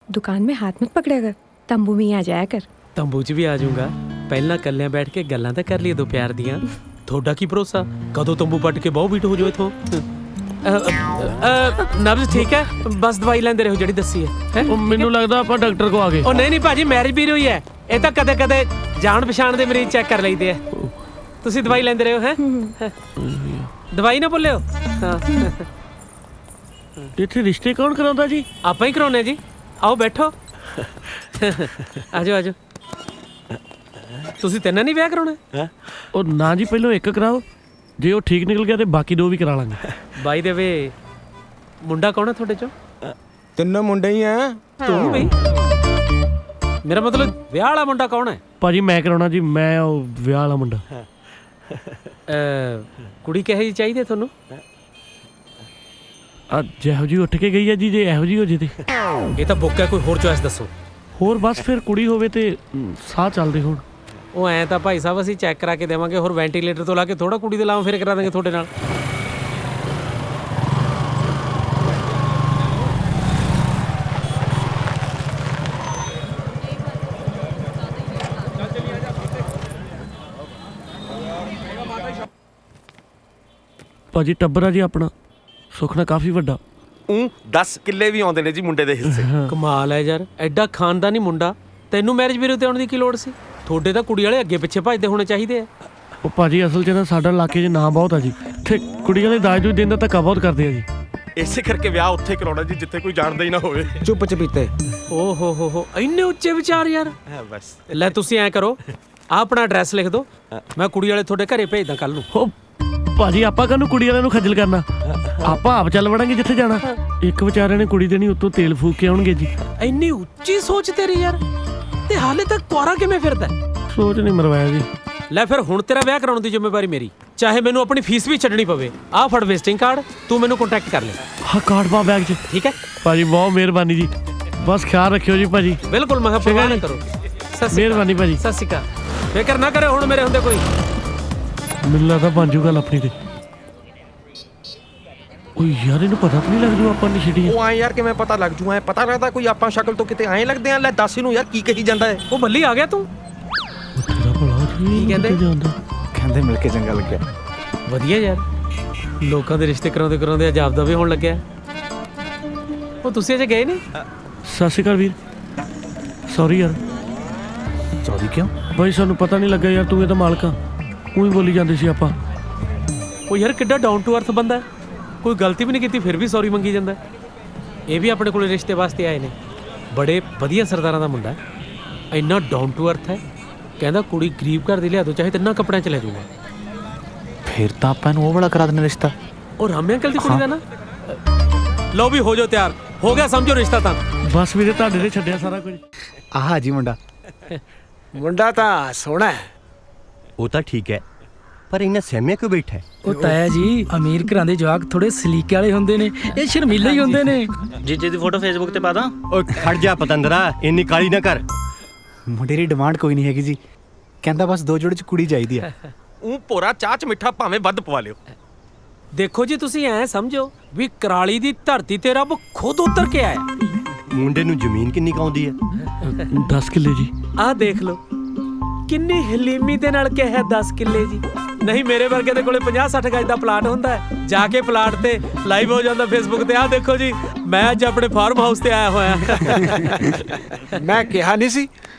दुकान में हाथ मत पकड़ा कर, तंबू में ही आ जाया कर। ਤੰਬੂ 'ਚ ਵੀ ਆ ਜਾਊਂਗਾ। ਪਹਿਲਾਂ ਕੱਲਿਆਂ ਬੈਠ ਕੇ ਗੱਲਾਂ ਤਾਂ ਕਰ ਲਈਏ ਦੋ ਪਿਆਰ ਦੀਆਂ। ਤੁਹਾਡਾ ਕੀ ਭਰੋਸਾ ਕਦੋਂ ਤੰਬੂ ਪੱਟ ਕੇ ਬਹੁ ਬੀਟ ਹੋ ਜਾਓ ਇਥੋਂ। ਨਬਜ਼ ਠੀਕ ਹੈ, ਬਸ ਦਵਾਈ ਲੈਂਦੇ ਰਹੋ ਜਿਹੜੀ ਦੱਸੀ ਹੈ। ਉਹ ਮੈਨੂੰ ਲੱਗਦਾ ਆਪਾਂ ਡਾਕਟਰ ਕੋ ਆ ਗਏ। ਉਹ ਨਹੀਂ ਭਾਜੀ, ਮੈਰਿਜ ਵੀ ਹੋਈ ਹੈ। ਇਹ ਤਾਂ ਕਦੇ ਕਦੇ ਜਾਣ ਪਛਾਣ ਦੇ ਮਰੀਜ਼ ਚੈੱਕ ਕਰ ਲਈਦੇ ਆ। ਤੁਸੀਂ ਦਵਾਈ ਲੈਂਦੇ ਰਹੋ ਹੈ, ਦਵਾਈ ਨਾ ਭੁੱਲਿਓ। ਹਾਂ, ਇੱਥੇ ਰਿਸ਼ਤੇ ਕੌਣ ਕਰਾਉਂਦਾ ਜੀ? ਆਪਾਂ ਹੀ ਕਰਾਉਨੇ ਜੀ। ਆਓ ਬੈਠੋ, ਆਜੋ ਆਜੋ। ਤੁਸੀਂ ਤਿੰਨਾਂ ਨਹੀਂ ਵਿਆਹ ਕਰਾਉਣਾ? ਉਹ ਨਾ ਜੀ, ਪਹਿਲਾਂ ਇੱਕ ਕਰਾਓ, ਜੇ ਉਹ ਠੀਕ ਨਿਕਲ ਗਿਆ ਤੇ ਬਾਕੀ ਦੋ ਵੀ ਕਰਾ ਲਾਂਗੇ। ਬਾਈ ਦੇ ਵੇ, ਮੁੰਡਾ ਕੌਣ ਹੈ ਤੁਹਾਡੇ ਚੋਂ? ਤਿੰਨੋਂ ਮੁੰਡੇ ਹੀ ਆ। ਤੂੰ ਬਈ? ਮੇਰਾ ਮਤਲਬ ਵਿਆਹ ਵਾਲਾ ਮੁੰਡਾ ਕੌਣ ਹੈ? ਭਾਜੀ ਮੈਂ ਕਰਾਉਣਾ ਜੀ, ਮੈਂ ਉਹ ਵਿਆਹ ਵਾਲਾ ਮੁੰਡਾ। ਕੁੜੀ ਕਿਹੋ ਜਿਹੀ ਚਾਹੀਦੀ ਤੁਹਾਨੂੰ? ਆ ਜਿਹੋ ਜੀ ਉੱਠ ਕੇ ਗਈ ਹੈ ਜੀ, ਜੇ ਇਹੋ ਜੀ ਹੋ ਜੇ ਤੇ ਇਹ ਤਾਂ ਬੁੱਕ ਹੈ, ਕੋਈ ਹੋਰ ਚੋਇਸ ਦੱਸੋ। ਹੋਰ ਬਸ ਫਿਰ ਕੁੜੀ ਹੋਵੇ ਤੇ ਸਾਹ ਚੱਲਦੇ ਹੋਣ। ਉਹ ਐਂ ਤਾਂ ਭਾਈ ਸਾਹਿਬ ਅਸੀਂ ਚੈੱਕ ਕਰਾ ਕੇ ਦੇਵਾਂਗੇ, ਹੋਰ ਵੈਂਟੀਲੇਟਰ ਤੋਂ ਲਾ ਕੇ ਥੋੜਾ ਕੁੜੀ ਦੇ ਲਾਵਾਂ ਫਿਰ ਕਰਾ ਦਾਂਗੇ ਤੁਹਾਡੇ ਨਾਲ। ਭਾਜੀ ਟੱਬਰ ਆ ਜੀ ਆਪਣਾ, ਸੁਖਣਾ ਕਾਫੀ ਵੱਡਾ। 10 ਕਿੱਲੇ ਵੀ ਆਉਂਦੇ ਨੇ ਜੀ ਮੁੰਡੇ ਦੇ ਹਿੱਸੇ। ਕਮਾਲ ਹੈ ਯਾਰ, ਐਡਾ ਖਾਨਦਾਨੀ ਮੁੰਡਾ, ਤੈਨੂੰ ਮੈਰਿਜ ਬਿਊਰੋ ਤੇ ਆਉਣ ਦੀ ਕੀ ਲੋੜ ਸੀ? ਤੁਹਾਡੇ ਤਾਂ ਕੁੜੀ ਵਾਲੇ ਅੱਗੇ ਪਿੱਛੇ ਭੱਜਦੇ ਹੋਣੇ ਚਾਹੀਦੇ ਆ। ਉਹ ਭਾਜੀ ਅਸਲ 'ਚ ਨਾ ਸਾਡਾ ਇਲਾਕੇ 'ਚ ਨਾਂ ਬਹੁਤ ਆ ਜੀ, ਇੱਥੇ ਕੁੜੀਆਂ ਦੇ ਦਾਜ ਦੂਜ ਦੇਣ ਦਾ ਧੱਕਾ ਬਹੁਤ ਕਰਦੇ ਆ ਜੀ। ਇਸੇ ਕਰਕੇ ਵਿਆਹ ਉੱਥੇ ਕਰਾਉਣਾ ਜੀ ਜਿੱਥੇ ਕੋਈ ਜਾਣਦਾ ਹੀ ਨਾ ਹੋਵੇ। ਚੁੱਪ ਚਪੀਤੇ। ਓ ਹੋ ਇੰਨੇ ਉੱਚੇ ਵਿਚਾਰ ਯਾਰ। ਬਸ ਲੈ ਤੁਸੀਂ ਐਂ ਕਰੋ, ਆਹ ਆਪਣਾ ਐਡਰੈਸ ਲਿਖ ਦਿਓ, ਮੈਂ ਕੁੜੀ ਵਾਲੇ ਤੁਹਾਡੇ ਘਰੇ ਭੇਜਦਾ ਕੱਲ ਨੂੰ। ਉਹ ਭਾਜੀ ਆਪਾਂ ਕਾਹਨੂੰ ਕੁੜੀ ਵਾਲਿਆਂ ਨੂੰ ਖੱਜਲ ਕਰਨਾ, ਆਪਾਂ ਆਪ ਚੱਲ ਵੜਾਂਗੇ ਜਿੱਥੇ ਜਾਣਾ। ਇੱਕ ਵਿਚਾਰਿਆਂ ਨੇ ਕੁੜੀ ਦੇਣੀ, ਉੱਤੋਂ ਤੇਲ ਫੂਕ ਕੇ ਆਉਣਗੇ ਜੀ। ਇੰਨੀ ਉੱਚੀ ਸੋਚ ਤੇਰੀ ਯਾਰ, ਤੇ ਹਾਲੇ ਤੱਕ ਕੁਆਰਾ ਕਿਵੇਂ ਫਿਰਦਾ? ਸੋਚ ਨਹੀਂ ਮਰਵਾਇਆ ਜੀ। ਲੈ ਫਿਰ ਹੁਣ ਤੇਰਾ ਵਿਆਹ ਕਰਾਉਣ ਦੀ ਜ਼ਿੰਮੇਵਾਰੀ ਮੇਰੀ, ਚਾਹੇ ਮੈਨੂੰ ਆਪਣੀ ਫੀਸ ਵੀ ਛੱਡਣੀ ਪਵੇ। ਆਹ ਫੜ ਵਿਜ਼ਿਟਿੰਗ ਕਾਰਡ, ਤੂੰ ਮੈਨੂੰ ਕੰਟੈਕਟ ਕਰ ਲੈ। ਹਾਂ ਕਾਰਡ ਪਾ ਬੈਗ 'ਚ। ਠੀਕ ਹੈ ਭਾਜੀ ਬਹੁਤ ਮਿਹਰਬਾਨੀ ਜੀ, ਬਸ ਖਿਆਲ ਰੱਖਿਓ ਜੀ ਭਾਜੀ। ਬਿਲਕੁਲ, ਮੈਂ ਕਿਹਾ ਪਰਵਾਹ ਨਾ ਕਰੋ। ਮਿਹਰਬਾਨੀ ਭਾਜੀ। ਸਤਿ ਸ਼੍ਰੀ ਅਕਾਲ। ਫਿਕਰ ਨਾ ਕਰੇ ਹੁਣ ਮੇਰੇ ਹੁੰਦੇ ਕੋਈ। ਮੈਨੂੰ ਲੱਗਦਾ ਬਣ ਜੂ ਗੱਲ ਆਪਣੀ ਤੇ। ਓ ਯਾਰ ਇਹਨੂੰ ਪਤਾ ਤਾਂ ਨਹੀਂ ਲੱਗ ਜੂ ਆਪਾਂ ਨਸ਼ੇੜੀ। ਉਹ ਐ ਯਾਰ ਕਿਵੇਂ ਪਤਾ ਲੱਗ ਜੂ? ਐ ਪਤਾ ਲੱਗਦਾ ਕੋਈ ਆਪਾਂ ਸ਼ਕਲ ਤੋਂ ਕਿਤੇ ਐਂ ਲੱਗਦੇ ਆ। ਲੈ ਦੱਸ ਇਹਨੂੰ ਯਾਰ ਕੀ ਕਹੀ ਜਾਂਦਾ ਹੈ। ਉਹ ਬੱਲੀ ਆ ਗਿਆ ਤੂੰ। ਤੇਰਾ ਭਲਾ ਕੀ ਕਹਿੰਦੇ? ਕਹਿੰਦੇ ਮਿਲ ਕੇ ਚੰਗਾ ਲੱਗਿਆ। ਵਧੀਆ ਯਾਰ, ਲੋਕਾਂ ਦੇ ਰਿਸ਼ਤੇ ਕਰਾਉਂਦੇ ਕਰਾਉਂਦੇ ਅਜਾਬ ਦਾ ਵੀ ਹੋਣ ਲੱਗਿਆ। ਉਹ ਤੁਸੀਂ ਅਜੇ ਗਏ ਨਹੀਂ? ਸਤਿ ਸ਼੍ਰੀ ਅਕਾਲ ਵੀਰ, ਸੌਰੀ ਯਾਰ। ਸੌਰੀ ਕਿਉਂ? ਬਾਈ ਸਾਨੂੰ ਪਤਾ ਨਹੀਂ ਲੱਗਾ ਯਾਰ, ਤੂੰ ਇਹਦਾ ਮਾਲਕ ਆ, ਉਹੀ ਬੋਲੀ ਜਾਂਦੇ ਸੀ ਆਪਾਂ। ਉਹ ਯਾਰ ਕਿੱਡਾ ਡਾਊਨ ਟੂ ਅਰਥ ਬੰਦਾ, ਕੋਈ ਗਲਤੀ ਵੀ ਨਹੀਂ ਕੀਤੀ ਫਿਰ ਵੀ ਸੌਰੀ ਮੰਗੀ ਜਾਂਦਾ। ਇਹ ਵੀ ਆਪਣੇ ਕੋਲੇ ਰਿਸ਼ਤੇ ਵਾਸਤੇ ਆਏ ਨੇ, ਬੜੇ ਵਧੀਆ ਸਰਦਾਰਾਂ ਦਾ ਮੁੰਡਾ, ਇੰਨਾ ਡਾਊਨ ਟੂ ਅਰਥ ਹੈ। ਕਹਿੰਦਾ ਕੁੜੀ ਗਰੀਬ ਘਰ ਦੀ ਲਿਆ ਦੋ, ਚਾਹੇ ਤਿੰਨਾਂ ਕੱਪੜਿਆਂ 'ਚ ਲੈ ਜਾਊਗਾ। ਫਿਰ ਤਾਂ ਆਪਾਂ ਇਹਨੂੰ ਉਹ ਵਾਲਾ ਕਰਾ ਦੇਣਾ ਰਿਸ਼ਤਾ। ਉਹ ਰਾਮੇ ਅੰਕਲ ਦੀ ਕੁੜੀ ਦਾ ਨਾ। ਲਓ ਵੀ ਹੋ ਜਾਓ ਤਿਆਰ, ਹੋ ਗਿਆ ਸਮਝੋ ਰਿਸ਼ਤਾ ਤਾਂ। ਬਸ ਵੀਰੇ ਤੁਹਾਡੇ ਨੇ ਛੱਡਿਆ ਸਾਰਾ ਕੁਝ। ਆਹ ਜੀ ਮੁੰਡਾ। ਮੁੰਡਾ ਤਾਂ ਸੋਹਣਾ ਹੈ। ਉਹ ਤਾਂ ਠੀਕ ਹੈ, ਪਰ ਇਹਨਾਂ ਸਹਿਮਿਆ ਕਿਉਂ ਬੈਠਾ ਹੈ? ਉਹ ਤਾਇਆ ਜੀ, ਅਮੀਰ ਘਰਾਂ ਦੇ ਜਵਾਕ ਥੋੜੇ ਸਲੀਕੇ ਵਾਲੇ ਹੁੰਦੇ ਨੇ, ਇਹ ਸ਼ਰਮੀਲੇ ਹੀ ਹੁੰਦੇ ਨੇ। ਜੀਜੇ ਦੀ ਫੋਟੋ ਫੇਸਬੁੱਕ ਤੇ ਪਾ ਦਾਂ? ਓਏ ਖੜ ਜਾ ਪਤੰਦਰਾ, ਇੰਨੀ ਕਾਲੀ ਨਾ ਕਰ। ਮੁੰਡੇ ਦੀ ਡਿਮਾਂਡ ਕੋਈ ਨਹੀਂ ਹੈਗੀ ਜੀ, ਕਹਿੰਦਾ ਬਸ 2 ਜੋੜੇ ਚ ਕੁੜੀ ਚਾਹੀਦੀ ਆ। ਉਹ ਭੋਰਾ ਚਾਹ ਚ ਮਿੱਠਾ ਭਾਵੇਂ ਵੱਧ ਪਵਾ ਲਿਓ। ਦੇਖੋ ਜੀ, ਤੁਸੀਂ ਐਂ ਸਮਝੋ ਵੀ ਕਰਾਲੀ ਦੀ ਧਰਤੀ ਤੇ ਰੱਬ ਖੁਦ ਉਤਰ ਕੇ ਆਇਆ। ਮੁੰਡੇ ਨੂੰ ਜ਼ਮੀਨ ਕਿੰਨੀ ਕਾਉਂਦੀ ਹੈ? 10 ਕਿੱਲੇ ਜੀ। ਆਹ ਦੇਖ ਲਓ ਕਿੰਨੀ ਹਲੀਮੀ ਦੇ ਨਾਲ ਕਿਹਾ 10 ਕਿੱਲੇ ਜੀ। ਨਹੀਂ ਮੇਰੇ ਵਰਗੇ ਦੇ ਕੋਲੇ 50-60 ਗਜ ਦਾ ਪਲਾਟ ਹੁੰਦਾ ਹੈ, ਜਾ ਕੇ ਪਲਾਟ ਤੇ ਲਾਈਵ ਹੋ ਜਾਂਦਾ ਫੇਸਬੁੱਕ ਤੇ। ਆਹ ਦੇਖੋ ਜੀ, ਮੈਂ ਅੱਜ ਆਪਣੇ ਫਾਰਮ ਹਾਊਸ ਤੇ ਆਇਆ ਹੋਇਆ। ਮੈਂ ਕਿਹਾ ਨਹੀਂ ਸੀ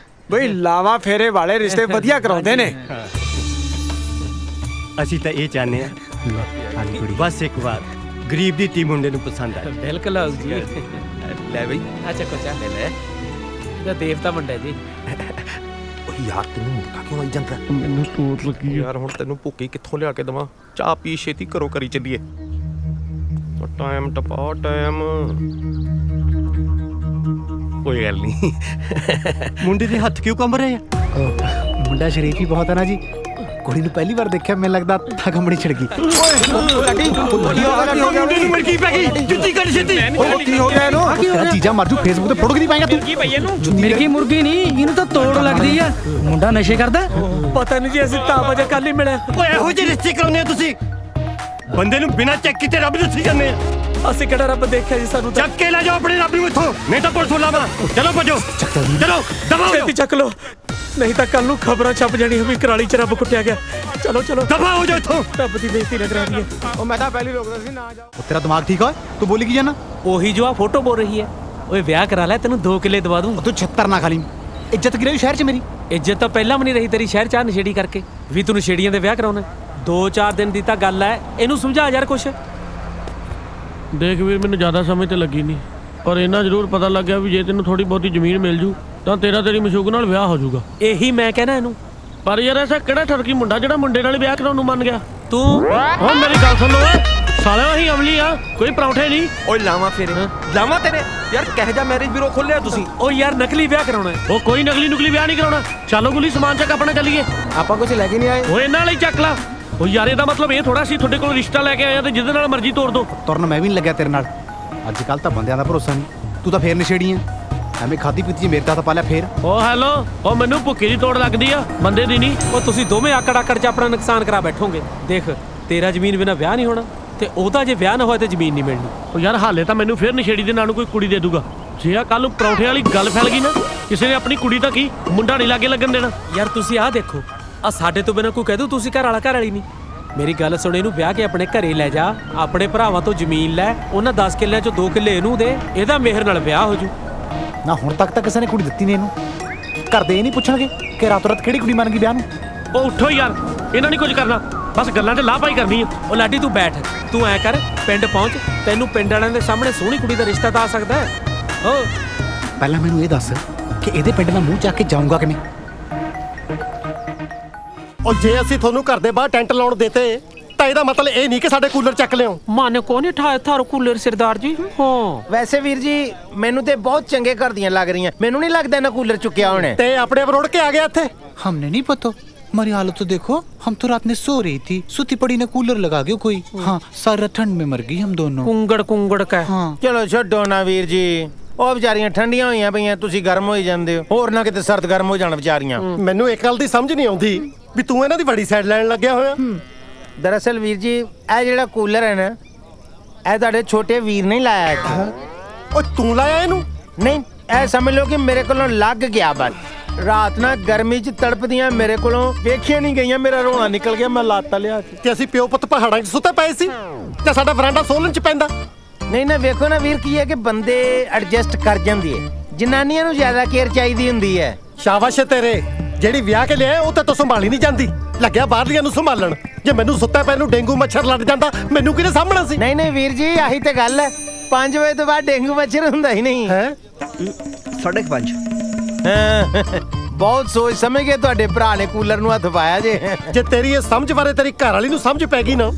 ਬਈ ਲਾਵਾ ਫੇਰੇ ਵਾਲੇ ਰਿਸ਼ਤੇ ਵਧੀਆ ਕਰਾਉਂਦੇ ਨੇ। ਅਸੀਂ ਤਾਂ ਇਹ ਚਾਹੁੰਦੇ ਹਾਂ ਬਸ ਇੱਕ ਵਾਰ ਗਰੀਬ ਦੀ ਧੀ ਮੁੰਡੇ ਨੂੰ ਪਸੰਦ ਆਏ। ਬਿਲਕੁਲ ਆਉ ਜੀ। ਲੈ ਬਈ ਅੱਛਾ ਕੋਚਾ ਲੈ ਇਹਦਾ ਦੇਵਤਾ ਮੁੰਡਾ ਜੀ। ਓ ਯਾਰ ਤੈਨੂੰ ਮੁੱਕਾ ਕਿਉਂ ਆਈ ਜਾਂਦਾ? ਮੈਨੂੰ ਟੋਟ ਲੱਗੀ ਯਾਰ ਹੁਣ ਤੈਨੂੰ ਭੁੱਕੀ ਕਿੱਥੋਂ ਲਿਆ ਕੇ ਦਵਾਂ? ਚਾਹ ਪੀ ਛੇਤੀ ਘਰੋਂ ਕਰੀ ਚੱਲੀਏ। ਟਾਈਮ ਟਪਾ ਟਾਈਮ। ਕੋਈ ਗੱਲ ਨਹੀਂ। ਮੁੰਡੇ ਦੇ ਹੱਥ ਕਿਉਂ ਕੰਬ ਰਹੇ ਆ? ਮੁੰਡਾ ਸ਼ਰੀਫ ਹੀ ਬਹੁਤ ਹੈ ਨਾ ਜੀ, ਕੁੜੀ ਨੂੰ ਪਹਿਲੀ ਵਾਰ ਦੇਖਿਆ, ਮੈਨੂੰ ਲੱਗਦਾ ਅੱਖਾਂ ਕੰਬਣੀ ਛਿੜ ਗਈ। ਮੁਰਗੀ ਪੈ ਗਈ, ਜੁੱਤੀ ਕੱਢ ਛੇਤੀ। ਕੀ ਹੋ ਗਿਆ ਇਹਨੂੰ? ਤੇਰਾ ਜੀਜਾ ਮਰ ਜੂ, ਫੇਸਬੁੱਕ ਤੇ ਫੋਟੋ ਕਿਦੀ ਪਾਏਗਾ ਤੂੰ? ਕੀ ਭਈ ਇਹਨੂੰ? ਮਿਰਗੀ ਮੁਰਗੀ ਨਹੀਂ, ਇਹਨੂੰ ਤਾਂ ਤੋੜ ਲੱਗਦੀ ਆ। ਮੁੰਡਾ ਨਸ਼ੇ ਕਰਦਾ। ਪਤਾ ਨਹੀਂ ਜੀ, ਅਸੀਂ ਤਾਂ ਵਜੇ ਕੱਲ ਹੀ ਮਿਲੇ। ਓਏ ਇਹੋ ਜਿਹੇ ਰਿਸ਼ਤੇ ਕਰਾਉਂਦੇ ਹੋ ਤੁਸੀਂ? ਬੰਦੇ ਨੂੰ ਬਿਨਾਂ ਚੈੱਕ ਕੀਤੇ ਰੱਬ ਦੱਸੀ ਜਾਂਦੇ ਆ। ਅਸੀਂ ਕਿਹੜਾ ਰੱਬ ਦੇਖਿਆ ਜੀ ਸਾਨੂੰ ਤਾਂ ਚੱਕ ਕੇ ਲੈ ਜਾਓ ਆਪਣੇ ਰੱਬ ਨੂੰ ਇੱਥੋਂ, ਨਹੀਂ ਤਾਂ ਪੁਲਿਸ ਬੁਲਾਵਾ। ਚਲੋ ਭੱਜੋ, ਚਲੋ ਦਬਾਓ, ਛੇਤੀ ਚੱਕ ਲੋ, ਨਹੀਂ ਤਾਂ ਕੱਲ ਨੂੰ ਖਬਰਾਂ ਛਪ ਜਾਣੀ ਵੀ ਕਰਾਲੀ ਚ ਰੱਬ ਕੁੱਟਿਆ ਗਿਆ। ਚਲੋ ਚਲੋ ਦਫਾ ਹੋ ਜਾਓ ਇੱਥੋਂ। ਰੱਬ ਦੀ ਬੇਇੱਜ਼ਤੀ ਨਾ ਕਰਾ ਦਈਏ। ਉਹ ਮੈਂ ਤਾਂ ਪਹਿਲੀ ਰੋਕਦਾ ਸੀ ਨਾ ਜਾਓ। ਉਹ ਤੇਰਾ ਦਿਮਾਗ ਠੀਕ ਹੋਏ? ਤੂੰ ਬੋਲੀ ਕੀ ਜਾਨਾ? ਉਹੀ ਜੋ ਆ ਫੋਟੋ ਬੋਲ ਰਹੀ ਹੈ। ਓਏ ਵਿਆਹ ਕਰਾ ਲੈ, ਤੈਨੂੰ 2 ਕਿੱਲੇ ਦਵਾ ਦੂੰ। ਉਹ ਤੂੰ ਛੱਤਰ ਨਾ ਖਾਲੀ, ਇੱਜ਼ਤ ਕੀ ਰਹੀ ਸ਼ਹਿਰ 'ਚ ਮੇਰੀ? ਇੱਜ਼ਤ ਤਾਂ ਪਹਿਲਾਂ ਵੀ ਨਹੀਂ ਰਹੀ ਤੇਰੀ ਸ਼ਹਿਰ ਚ ਆ ਨਸ਼ੇੜੀ ਕਰਕੇ ਵੀ ਤੂੰ ਨਸ਼ੇੜੀਆਂ ਦੇ ਵਿਆਹ ਕਰਾਉਣਾ। 2-4 ਦਿਨ ਦੀ ਤਾਂ ਗੱਲ ਐ, ਇਹਨੂੰ ਸਮਝਾ ਯਾਰ ਕੁਛ। ਦੇਖ ਵੀਰ, ਮੈਨੂੰ ਜ਼ਿਆਦਾ ਸਮਝ ਤੇ ਲੱਗੀ ਨਹੀਂ, ਪਰ ਇਹਨਾਂ ਜ਼ਰੂਰ ਪਤਾ ਲੱਗ ਗਿਆ ਵੀ ਜੇ ਤੈਨੂੰ ਥੋੜੀ ਬਹੁਤੀ ਜ਼ਮੀਨ ਮਿਲ ਜੂ ਤਾਂ ਤੇਰੀ ਮਸ਼ੂਕ ਨਾਲ ਵਿਆਹ ਹੋ ਜਾਊਗਾ। ਇਹੀ ਮੈਂ ਕਹਿਣਾ ਇਹਨੂੰ। ਪਰ ਯਾਰ ਐਸਾ ਕਿਹੜਾ ਠਰਕੀ ਮੁੰਡਾ ਜਿਹੜਾ ਮੁੰਡੇ ਨਾਲ ਵਿਆਹ ਕਰਾਉਣ ਨੂੰ ਮੰਨ ਗਿਆ? ਤੂੰ ਹੁਣ ਮੇਰੀ ਗੱਲ ਸੁਣ ਲੋ, ਸਾਲਿਓ ਅਸੀਂ ਅਮਲੀ ਆ, ਕੋਈ ਪਰੌਂਠੇ ਨਹੀਂ। ਓਏ ਲਾਵਾਂ ਫੇਰੇ ਲਾਵਾਂ ਤੇਰੇ ਯਾਰ, ਕਹਿ ਜਾ ਮੈਰਿਜ ਬਿਊਰੋ ਖੋਲਿਆ ਤੁਸੀਂ। ਓ ਯਾਰ ਨਕਲੀ ਵਿਆਹ ਕਰਾਉਣਾ ਹੈ। ਉਹ ਕੋਈ ਨਕਲੀ ਵਿਆਹ ਨਹੀਂ ਕਰਾਉਣਾ। ਚੱਲੋ ਗੁੱਲੀ, ਸਮਾਨ ਚੱਕ ਆਪਣਾ, ਚੱਲੀਏ। ਆਪਾਂ ਕੁਝ ਲੈ ਕੇ ਨਹੀਂ ਆਏ। ਉਹ ਇਹਨਾਂ ਨਾਲ ਹੀ ਚੱਕ ਲਾ। ਉਹ ਯਾਰ ਇਹਦਾ ਮਤਲਬ ਇਹ ਥੋੜਾ ਸੀ ਤੁਹਾਡੇ ਕੋਲ ਰਿਸ਼ਤਾ ਲੈ ਕੇ ਆਇਆ ਤੇ ਜਿਹਦੇ ਨਾਲ ਮਰਜ਼ੀ ਤੋੜ ਦੋ। ਤੁਰਨ ਮੈਂ ਵੀ ਨਹੀਂ ਲੱਗਿਆ ਤੇਰੇ ਨਾਲ। ਅੱਜ ਕੱਲ ਤਾਂ ਬੰਦਿਆਂ ਦਾ ਭਰੋਸਾ ਨਹੀਂ। ਤੂੰ ਤਾਂ ਫੇਰ ਨਸ਼ੇੜੀ ਆ, ਐਵੇਂ ਖਾਦੀ ਪੀਤੀ ਮੇਰੇ ਤਾਂ ਪਾ ਲਿਆ ਫੇਰ। ਓ ਹੈਲੋ, ਉਹ ਮੈਨੂੰ ਭੁੱਖੀ ਦੀ ਤੋੜ ਲੱਗਦੀ ਆ, ਬੰਦੇ ਦੀ ਨਹੀਂ। ਉਹ ਤੁਸੀਂ ਦੋਵੇਂ ਆਕੜ ਚ ਆਪਣਾ ਨੁਕਸਾਨ ਕਰਾ ਬੈਠੋਗੇ। ਦੇਖ ਤੇਰਾ ਜ਼ਮੀਨ ਬਿਨਾਂ ਵਿਆਹ ਨਹੀਂ ਹੋਣਾ, ਤੇ ਉਹਦਾ ਜੇ ਵਿਆਹ ਨਾ ਹੋਇਆ ਤੇ ਜ਼ਮੀਨ ਨਹੀਂ ਮਿਲਣੀ। ਉਹ ਯਾਰ ਹਾਲੇ ਤਾਂ ਮੈਨੂੰ ਫੇਰ ਨਸ਼ੇੜੀ ਦੇ ਨਾਂ ਨੂੰ ਕੋਈ ਕੁੜੀ ਦੇ ਦੂਗਾ। ਜੇ ਆ ਕੱਲ ਨੂੰ ਪਰੌਂਠੇ ਵਾਲੀ ਗੱਲ ਫੈਲ ਗਈ ਨਾ, ਕਿਸੇ ਨੇ ਆਪਣੀ ਕੁੜੀ ਤਾਂ ਕੀ ਮੁੰਡਾ ਨਹੀਂ ਲਾਗੇ ਲੱਗਣ ਦੇਣਾ। ਯਾਰ ਤੁਸੀਂ ਆਹ ਦੇਖੋ, ਆ ਸਾਡੇ ਤੋਂ ਬਿਨਾਂ ਕੋਈ ਕਹਿ ਦੂ ਤੁਸੀਂ ਘਰ ਵਾਲੀ ਨਹੀਂ। ਮੇਰੀ ਗੱਲ ਸੁਣ, ਇਹਨੂੰ ਵਿਆਹ ਕੇ ਆਪਣੇ ਘਰੇ ਲੈ ਜਾ, ਆਪਣੇ ਭਰਾਵਾਂ ਤੋਂ ਜ਼ਮੀਨ ਲੈ, ਉਹਨਾਂ 10 ਕਿੱਲਿਆਂ ਚੋਂ 2 ਕਿੱਲੇ ਇਹਨੂੰ ਦੇ, ਇਹਦਾ ਮਿਹਰ ਨਾਲ ਵਿਆਹ ਹੋ ਜੂ। ਨਾ ਹੁਣ ਤੱਕ ਤਾਂ ਕਿਸੇ ਨੇ ਕੁੜੀ ਦਿੱਤੀ ਨਹੀਂ ਇਹਨੂੰ। ਘਰ ਦੇ ਇਹ ਨਹੀਂ ਪੁੱਛਣਗੇ ਕਿ ਰਾਤੋਂ ਰਾਤ ਕਿਹੜੀ ਕੁੜੀ ਮੰਨ ਗਈ ਵਿਆਹ ਨੂੰ। ਉਹ ਉੱਠੋ ਯਾਰ, ਇਹਨਾਂ ਨਹੀਂ ਕੁਝ ਕਰਨਾ, ਬਸ ਗੱਲਾਂ ਤੇ ਲਾਪਾਈ ਕਰਨੀ ਆ। ਉਹ ਲਾਡੀ ਤੂੰ ਬੈਠ, ਤੂੰ ਐ ਕਰ ਪਿੰਡ ਪਹੁੰਚ, ਤੈਨੂੰ ਪਿੰਡ ਵਾਲਿਆਂ ਦੇ ਸਾਹਮਣੇ ਸੋਹਣੀ ਕੁੜੀ ਦਾ ਰਿਸ਼ਤਾ ਤਾਂ ਆ ਸਕਦਾ ਹੈ। ਹੋ ਪਹਿਲਾਂ ਮੈਨੂੰ ਇਹ ਦੱਸ ਕਿ ਇਹਦੇ ਪਿੰਡ ਦਾ ਮੂੰਹ ਚੱਕ ਕੇ ਜਾਊਂਗਾ ਕਿਵੇਂ? ਉਹ ਜੇ ਅਸੀਂ ਤੁਹਾਨੂੰ ਘਰ ਦੇ ਬਾਹਰ ਟੈਂਟ ਲਾਉਣ ਦੇਤੇ ਤਾਂ ਇਹਦਾ ਮਤਲਬ ਇਹ ਨਹੀਂ ਕਿ ਸਾਡੇ ਕੂਲਰ ਚੱਕ ਲਿਓ। ਮਾਨੇ ਕੋ ਨਹੀਂ ਠਾਇਆ ਥਾਰ ਕੂਲਰ ਸਰਦਾਰ ਜੀ। ਹਾਂ ਵੈਸੇ ਵੀਰ ਜੀ ਮੈਨੂੰ ਤੇ ਬਹੁਤ ਚੰਗੇ ਘਰ ਦੀਆਂ ਲੱਗ ਰਹੀਆਂ, ਮੈਨੂੰ ਨਹੀਂ ਲੱਗਦਾ ਇਹਨਾਂ ਕੂਲਰ ਚੁੱਕਿਆ ਹੋਣਾ। ਤੇ ਆਪਣੇ ਵਰੋੜ ਕੇ ਆ ਗਿਆ ਇੱਥੇ। हमने नहीं पता, हमारी हालत तो देखो, हम तो रात में सो रही थी, सुती पड़ी ने कूलर लगा गया कोई। हाँ सारा ठंड में मर गई हम दोनों। ਕੁੰਗੜ ਕਾ। हाँ ਚਲੋ ਛੱਡੋ ਨਾ ਵੀਰ ਜੀ, ਉਹ ਵਿਚਾਰੀਆਂ ਠੰਡੀਆਂ ਹੋਈਆਂ ਪਈਆਂ, ਤੁਸੀਂ ਗਰਮ ਹੋਈ ਜਾਂਦੇ ਹੋ। ਹੋਰ ਨਾ ਕਿਤੇ ਸਰਦ ਗਰਮ ਹੋ ਜਾਣ ਵਿਚਾਰੀਆਂ। ਮੈਨੂੰ ਇੱਕ ਗੱਲ ਦੀ ਸਮਝ ਨਹੀਂ ਆਉਂਦੀ ਵੀ ਤੂੰ ਇਹਨਾਂ ਦੀ ਵੱਡੀ ਸਾਈਡ ਲੈਣ ਲੱਗਿਆ ਹੋਇਆ। ਦਰਅਸਲ ਵੀਰ ਜੀ ਇਹ ਜਿਹੜਾ ਕੂਲਰ ਹੈ ਨਾ, ਇਹ ਤੁਹਾਡੇ ਛੋਟੇ ਵੀਰ ਨੇ ਲਾਇਆ ਇੱਥੇ। ਉਹ ਤੂੰ ਲਾਇਆ ਇਹਨੂੰ? ਨਹੀਂ, ਇਹ ਸਮਝ ਲਓ ਕਿ ਮੇਰੇ ਕੋਲੋਂ ਲੱਗ ਗਿਆ ਬਸ। ਰਾਤ ਨਾ ਗਰਮੀ 'ਚ ਤੜਪਦੀਆਂ ਮੇਰੇ ਕੋਲੋਂ ਵੇਖੀਆਂ ਨਹੀਂ ਗਈਆਂ, ਮੇਰਾ ਰੋਣਾ ਨਿਕਲ ਗਿਆ, ਮੈਂ ਲਾਤਾ ਲਿਆ ਕੇ। ਤੇ ਅਸੀਂ ਪਿਓ ਪੁੱਤ ਪਹਾੜਾਂ 'ਚ ਸੁੱਤੇ ਪਏ ਸੀ ਤੇ ਸਾਡਾ ਵਰਾਂਡਾ ਸੋਲਨ 'ਚ ਪੈਂਦਾ। ਨਹੀਂ ਨਾ, ਵੇਖੋ ਨਾ ਵੀਰ, ਕੀ ਹੈ ਕਿ ਬੰਦੇ ਐਡਜਸਟ ਕਰ ਜਾਂਦੀ ਹੈ, ਜਨਾਨੀਆਂ ਨੂੰ ਜ਼ਿਆਦਾ ਕੇਅਰ ਚਾਹੀਦੀ ਹੁੰਦੀ ਹੈ। ਸ਼ਾਬਾਸ਼ ਏ ਤੇਰੇ, ਜਿਹੜੀ ਵਿਆਹ ਕੇ ਲਿਆ ਉਹ ਤੇ ਤੂੰ ਸੰਭਾਲੀ ਨਹੀਂ ਜਾਂਦੀ, ਲੱਗਿਆ ਬਾਹਰਲੀਆਂ ਨੂੰ ਸੰਭਾਲਣ। ਜੇ ਮੈਨੂੰ ਸੁੱਤਾ ਪੈ ਨੂੰ ਡੇਂਗੂ ਮੱਛਰ ਲੱਗ ਜਾਂਦਾ, ਮੈਨੂੰ ਕਿਹਨੇ ਸਾਂਭਣਾ ਸੀ? ਨਹੀਂ ਨਹੀਂ ਵੀਰ ਜੀ, ਆਹੀ ਤੇ ਗੱਲ ਹੈ, 5 ਵਜੇ ਤੋਂ ਬਾਅਦ ਡੇਂਗੂ ਮੱਛਰ ਹੁੰਦਾ ਹੀ ਨਹੀਂ ਹੈ। 5:30 ਬਹੁਤ ਸੋਚ ਸਮਝ ਕੇ ਤੁਹਾਡੇ ਭਰਾ ਨੇ ਕੂਲਰ ਨੂੰ ਹੱਥ ਪਾਇਆ ਜੇ। ਜੇ ਤੇਰੀ ਇਹ ਸਮਝ ਬਾਰੇ ਤੇਰੀ ਘਰ ਵਾਲੀ ਨੂੰ ਸਮਝ ਪੈ ਗਈ ਨਾ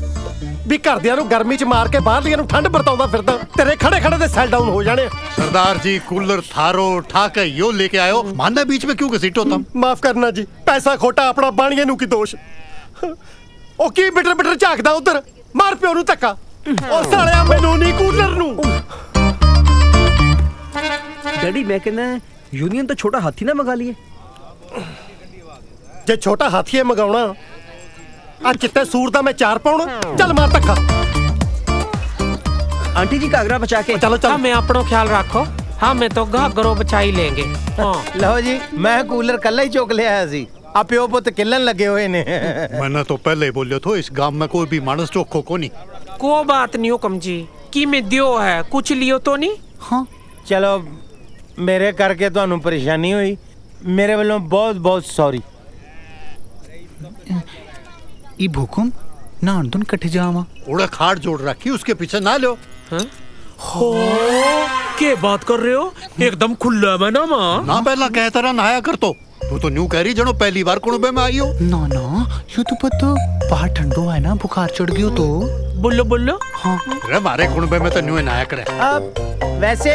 ਵੀ ਘਰਦਿਆਂ ਨੂੰ ਗਰਮੀ 'ਚ ਮਾਰ ਕੇ ਬਾਹਰਲੀਆਂ ਨੂੰ ਠੰਡ ਵਰਤਾਉਂਦਾ ਫਿਰਦਾ, ਤੇਰੇ ਖੜੇ ਖੜੇ ਦੇ ਸੈਲ डाउन हो जाने। सरदार जी कूलर थारो ठाके यो लेके आयो, मानना बीच में क्यों घसीटो तुम? माफ करना जी, पैसा खोटा अपना बाणीए ਨੂੰ ਕੀ ਦੋਸ਼। ਉਹ ਕੀ ਬਿਟਰ ਬਿਟਰ ਝਾਕਦਾ ਉਧਰ, ਮਾਰ ਪਿਓ ਨੂੰ ਧੱਕਾ। ਉਹ ਸਾਲਿਆ ਮੈਨੂੰ ਨਹੀਂ ਕੂਲਰ ਨੂੰ। डैडी मैं कहना यूनियन तो छोटा हाथी ना मंगा लिए। ਜੇ ਛੋਟਾ ਹਾਥੀਏ ਮਗਾਉਣਾ ਆ ਚਿੱਟੇ ਸੂਰ ਦਾ ਮੈਂ 4 ਪਾਉਣਾ। ਚੱਲ ਮਾਰ ਧੱਕਾ। आंटी जी घाघरा बचा के चलो चलो। हमें अपनो ख्याल रखो, हमें तो घाघरो बचा ही लेंगे। ਲਓ ਜੀ, ਮੈਂ ਕੂਲਰ ਕੱਲਾ ਹੀ ਚੁੱਕ ਲਿਆ ਸੀ, ਆ ਪਿਓ ਪੁੱਤ ਕਿੱਲਣ ਲੱਗੇ ਹੋਏ ਨੇ। मैंने तो पहले ही बोलियो थो, इस गांव में कोई भी मानस चोखो को नहीं। कोई बात नहीं हुकम जी, की में दियो है, कुछ लियो तो नहीं? हाँ ਚਲੋ ਮੇਰੇ ਕਰਕੇ ਤੁਹਾਨੂੰ ਪਰੇਸ਼ਾਨੀ ਹੋਈ, ਮੇਰੇ ਵੱਲੋਂ ਬਹੁਤ ਬਹੁਤ ਸੌਰੀ। ये भूकम नान तुन कट्ठे जावा। उड़ा खाट जोड़ रखी, उसके पीछे ना लो। हो क्या बात कर रहे हो, एकदम खुला में ना माँ। ना पहला कहता रहा नहाया कर तो तू तो न्यू कह रही जनो पहली बार कुणबे में आई हो। ना ना ये तो पता बाहर ठंडो है ना, बुखार चढ़ गयो तो। बोलो बोलो। हाँ अरे मारे कुणबे में तो न्यू नहाया करे। ਵੈਸੇ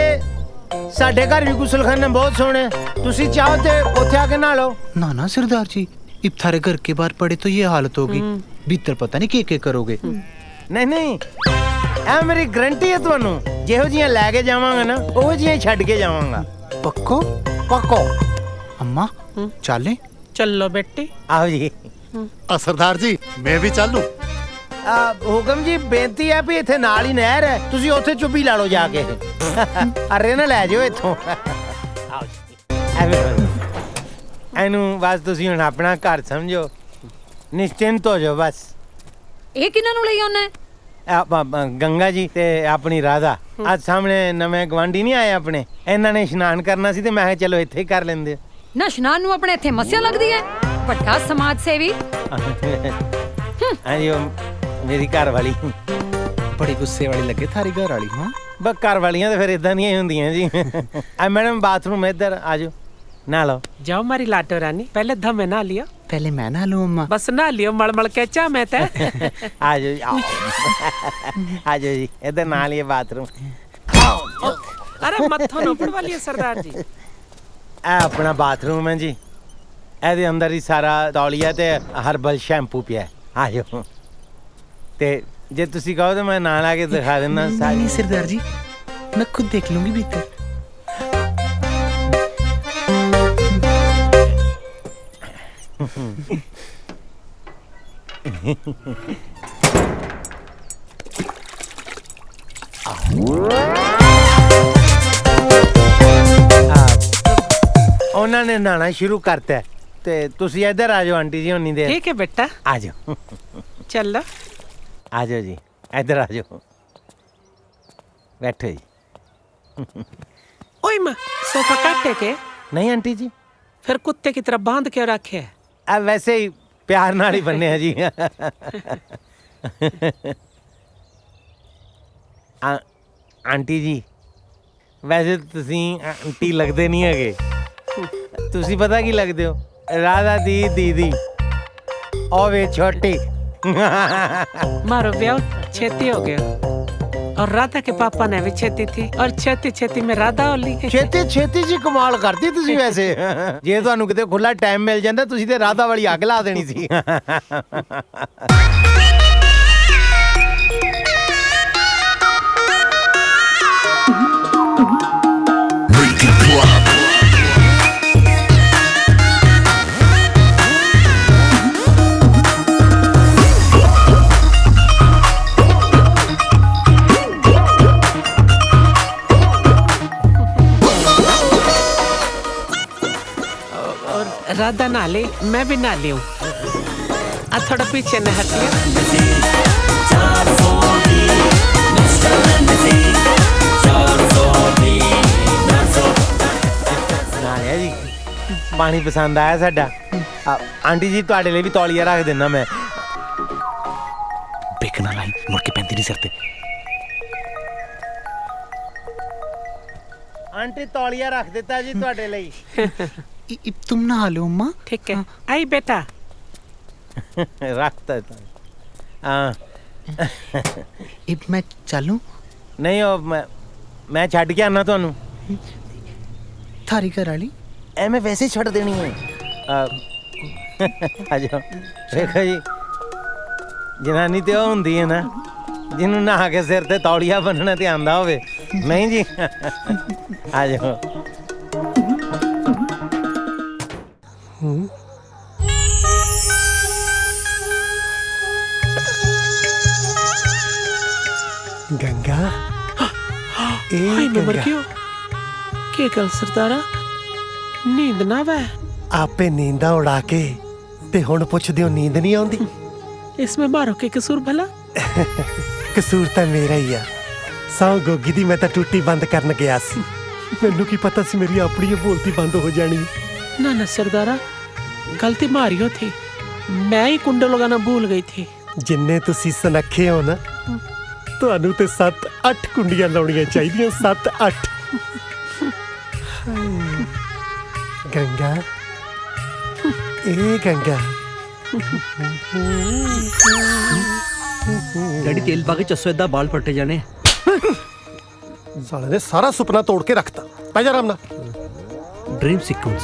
ਸਾਡੇ ਘਰ ਵੀ ਗੁਸਲਖਾਨੇ ਬਹੁਤ ਸੋਹਣੇ, ਤੁਸੀਂ ਚਾਹੋ ਤੇ ਉੱਥੇ ਆ ਕੇ ਨਹਾ ਲਓ। ना ना सरदार जी, इब थारे घर के बाहर पड़े तो ये हालत होगी, भीतर पता नहीं के करोगे। ਨਹੀਂ ਨਹੀਂ, ਇਹ ਮੇਰੀ ਗਰੰਟੀ ਹੈ ਤੁਹਾਨੂੰ, ਜਿਹੋ ਜਿਹੀਆਂ ਲੈ ਕੇ ਜਾਵਾਂਗਾ ਨਾ ਉਹੋ ਜਿਹੀਆਂ ਹੀ ਛੱਡ ਕੇ ਜਾਵਾਂਗਾ। पक्को ਪੱਕੋ। अम्मा चले? चलो बेटी। ਆਓ ਜੀ। सरदार जी मैं भी चलूं? ਹੁਕਮ ਜੀ ਬੇਨਤੀ ਹੈ ਵੀ ਇੱਥੇ ਨਾਲ ਹੀ ਨਹਿਰ ਹੈ, ਤੁਸੀਂ ਉੱਥੇ ਚੁੱਭੀ ਲਾ ਲਓ ਜਾ ਕੇ। ਅਰੇ ਨਾ ਲੈ ਜਾਓ ਇੱਥੋਂ। ਇਹਨੂੰ ਬਸ ਤੁਸੀਂ ਹੁਣ ਆਪਣਾ ਘਰ ਸਮਝੋ, ਨਿਸ਼ਚਿੰਤ ਹੋ ਜਾਓ ਬਸ। ਇਹ ਕਿਹਨਾਂ ਨੂੰ ਲਈ ਆਉਣਾ ਹੈ? ਗੰਗਾ ਜੀ ਤੇ ਆਪਣੀ ਰਾਧਾ ਅੱਜ ਸਾਹਮਣੇ ਨਵੇਂ ਗਵਾਂਢੀ ਨਹੀਂ ਆਏ ਆਪਣੇ, ਇਹਨਾਂ ਨੇ ਇਸ਼ਨਾਨ ਕਰਨਾ ਸੀ ਤੇ ਮੈਂ ਕਿਹਾ ਚਲੋ ਇੱਥੇ ਹੀ ਕਰ ਲੈਂਦੇ। ਨਾ ਇਸ਼ਨਾਨ ਨੂੰ ਆਪਣੇ ਇੱਥੇ ਮੱਸਿਆ ਲੱਗਦੀ ਹੈ? ਵੱਡਾ ਸਮਾਜ ਸੇਵੀ। ਹਾਂਜੀ ਮੇਰੀ ਘਰ ਵਾਲੀ बड़ी गुस्से वाली लगे थारी घर वाली। हाँ बस घर वालियां तो फिर इदां ਦੀਆਂ ਹੀ ਹੁੰਦੀਆਂ ਜੀ। मैडम बाथरूम इधर आ जाओ, नहा लो। जाओ मारी लाटो रानी, पहले दम नहा लियो। पहले मैं नहा लूं अम्मा। बस नहा लियो, मल के चा मैं ते। आ जाओ आ जाओ जी, इधर नहा लियो बाथरूम। अरे मत्थों न पड़वा लियो सरदार जी। ਇਹ ਆਪਣਾ ਬਾਥਰੂਮ ਹੈ ਜੀ, ਇਹਦੇ ਅੰਦਰ ਹੀ ਸਾਰਾ ਤੌਲੀਆ ਤੇ ਹਰਬਲ ਸ਼ੈਂਪੂ ਪਿਆ। ਆ ਜਾਓ ਤੇ ਜੇ ਤੁਸੀਂ ਕਹੋ ਤਾਂ ਮੈਂ ਨਾਲ ਆ ਕੇ ਦਿਖਾ ਦਿੰਦਾ ਸਾਰੀ। नहीं सरदार जी, मैं खुद देख लूंगी भीतर। ਉਹਨਾਂ ਨੇ ਨਹਾਣਾ ਸ਼ੁਰੂ ਕਰਤਾ ਤੇ ਤੁਸੀਂ ਇੱਧਰ ਆ ਜਾਓ ਆਂਟੀ ਜੀ ਹੁਣੀ ਦੇ। ठीक है बेटा, आ जाओ चल आ जाओ जी, इधर आ जाओ, बैठो जी। ओए माँ, सोफा काटे के? नहीं आंटी जी, फिर कुत्ते की तरह बांध के रखे है? अब वैसे ही प्यार नाल ही बने हैं जी। आंटी जी वैसे ਤੁਸੀਂ ਆਂਟੀ ਲੱਗਦੇ ਨਹੀਂ ਹੈਗੇ, ਤੁਸੀਂ ਪਤਾ ਕੀ ਲੱਗਦੇ ਹੋ? ਰਾਧਾ ਦੀ ਦੀਦੀ, ਉਹ ਵੇ ਛੋਟੀ। मारो ब्याह छेती हो गया और राधा के पापा ने भी छेती थी और छेती छेती में राधा होली। ਛੇਤੀ ਛੇਤੀ ਜੀ ਕਮਾਲ ਕਰਦੀ ਤੁਸੀਂ ਵੈਸੇ। ਜੇ ਤੁਹਾਨੂੰ ਕਿਤੇ ਖੁੱਲਾ ਟਾਈਮ ਮਿਲ ਜਾਂਦਾ ਤੁਸੀਂ ਤੇ ਰਾਧਾ ਵਾਲੀ ਅੱਗ ਲਾ ਦੇਣੀ ਸੀ। राधा नहा ले, मैं भी नहा लियूं। अब थोड़ा पीछे न हट लिया। ਨਾਲਿਆ ਜੀ ਪਾਣੀ ਪਸੰਦ ਆਇਆ ਸਾਡਾ। ਆਂਟੀ ਜੀ ਤੁਹਾਡੇ ਲਈ ਵੀ ਤੌਲੀਆ ਰੱਖ ਦਿੰਦਾ ਮੈਂ। बेकना लाई मुड़ के पैंती नहीं सरते। ਆਂਟੀ ਤੌਲੀਆ ਰੱਖ ਦਿੱਤਾ ਜੀ ਤੁਹਾਡੇ ਲਈ। तुम नहा लो अम्मा। ठीक है, आई बेटा। ਰੱਖਤਾ ਹਾਂ। इब मैं चलूं? ਨਹੀਂ ਉਹ ਮੈਂ ਛੱਡ ਕੇ ਆਣਾ ਤੁਹਾਨੂੰ। थारी घर वाली ਐਵੇਂ ਵੈਸੇ ਹੀ ਛੱਡ ਦੇਣੀ ਹੈ। ਆ ਜਾਓ ਵੇਖੋ ਜੀ, ਜਨਾਨੀ ਤੇ ਉਹ ਹੁੰਦੀ ਹੈ ਨਾ ਜਿਹਨੂੰ ਨਹਾ ਕੇ ਸਿਰ ਤੇ ਤੌਲੀਆ ਬੰਨਣਾ ਤੇ ਆਂਦਾ ਹੋਵੇ। ਨਹੀਂ ਜੀ ਆ ਜਾਓ। गंगा हाय मैं मर गया। के गल सरदारा, नींद ना वे? आपे नींदा उड़ा के ते हुण पुछदे हो नींद नहीं आउंदी? इसमें मारो के कसूर भला? कसूर तां मेरा ही आ। सौ गोगी दी मैं तां टूटी बंद करन गया सी, मैनू की पता सी मेरी अपनी बोलती बंद हो जानी। ना ना सरदारा, गलती मारियो थी, मैं ही कुंडल लगाना भूल गई थी। जिन्ने तुसी सनखे हो ना, ਤੁਹਾਨੂੰ ਤੇ 7-8 ਕੁੰਡੀਆਂ ਲਾਉਣੀਆਂ ਚਾਹੀਦੀਆਂ। 7-8 ਗੰਗਾ, ਇਹ ਗੰਗਾ डैडी तेल पा के चस्सो इदा बाल फटे जाने। साले ने सारा सुपना तोड़ के रखता। पै जा आराम नाल। Dream sequence.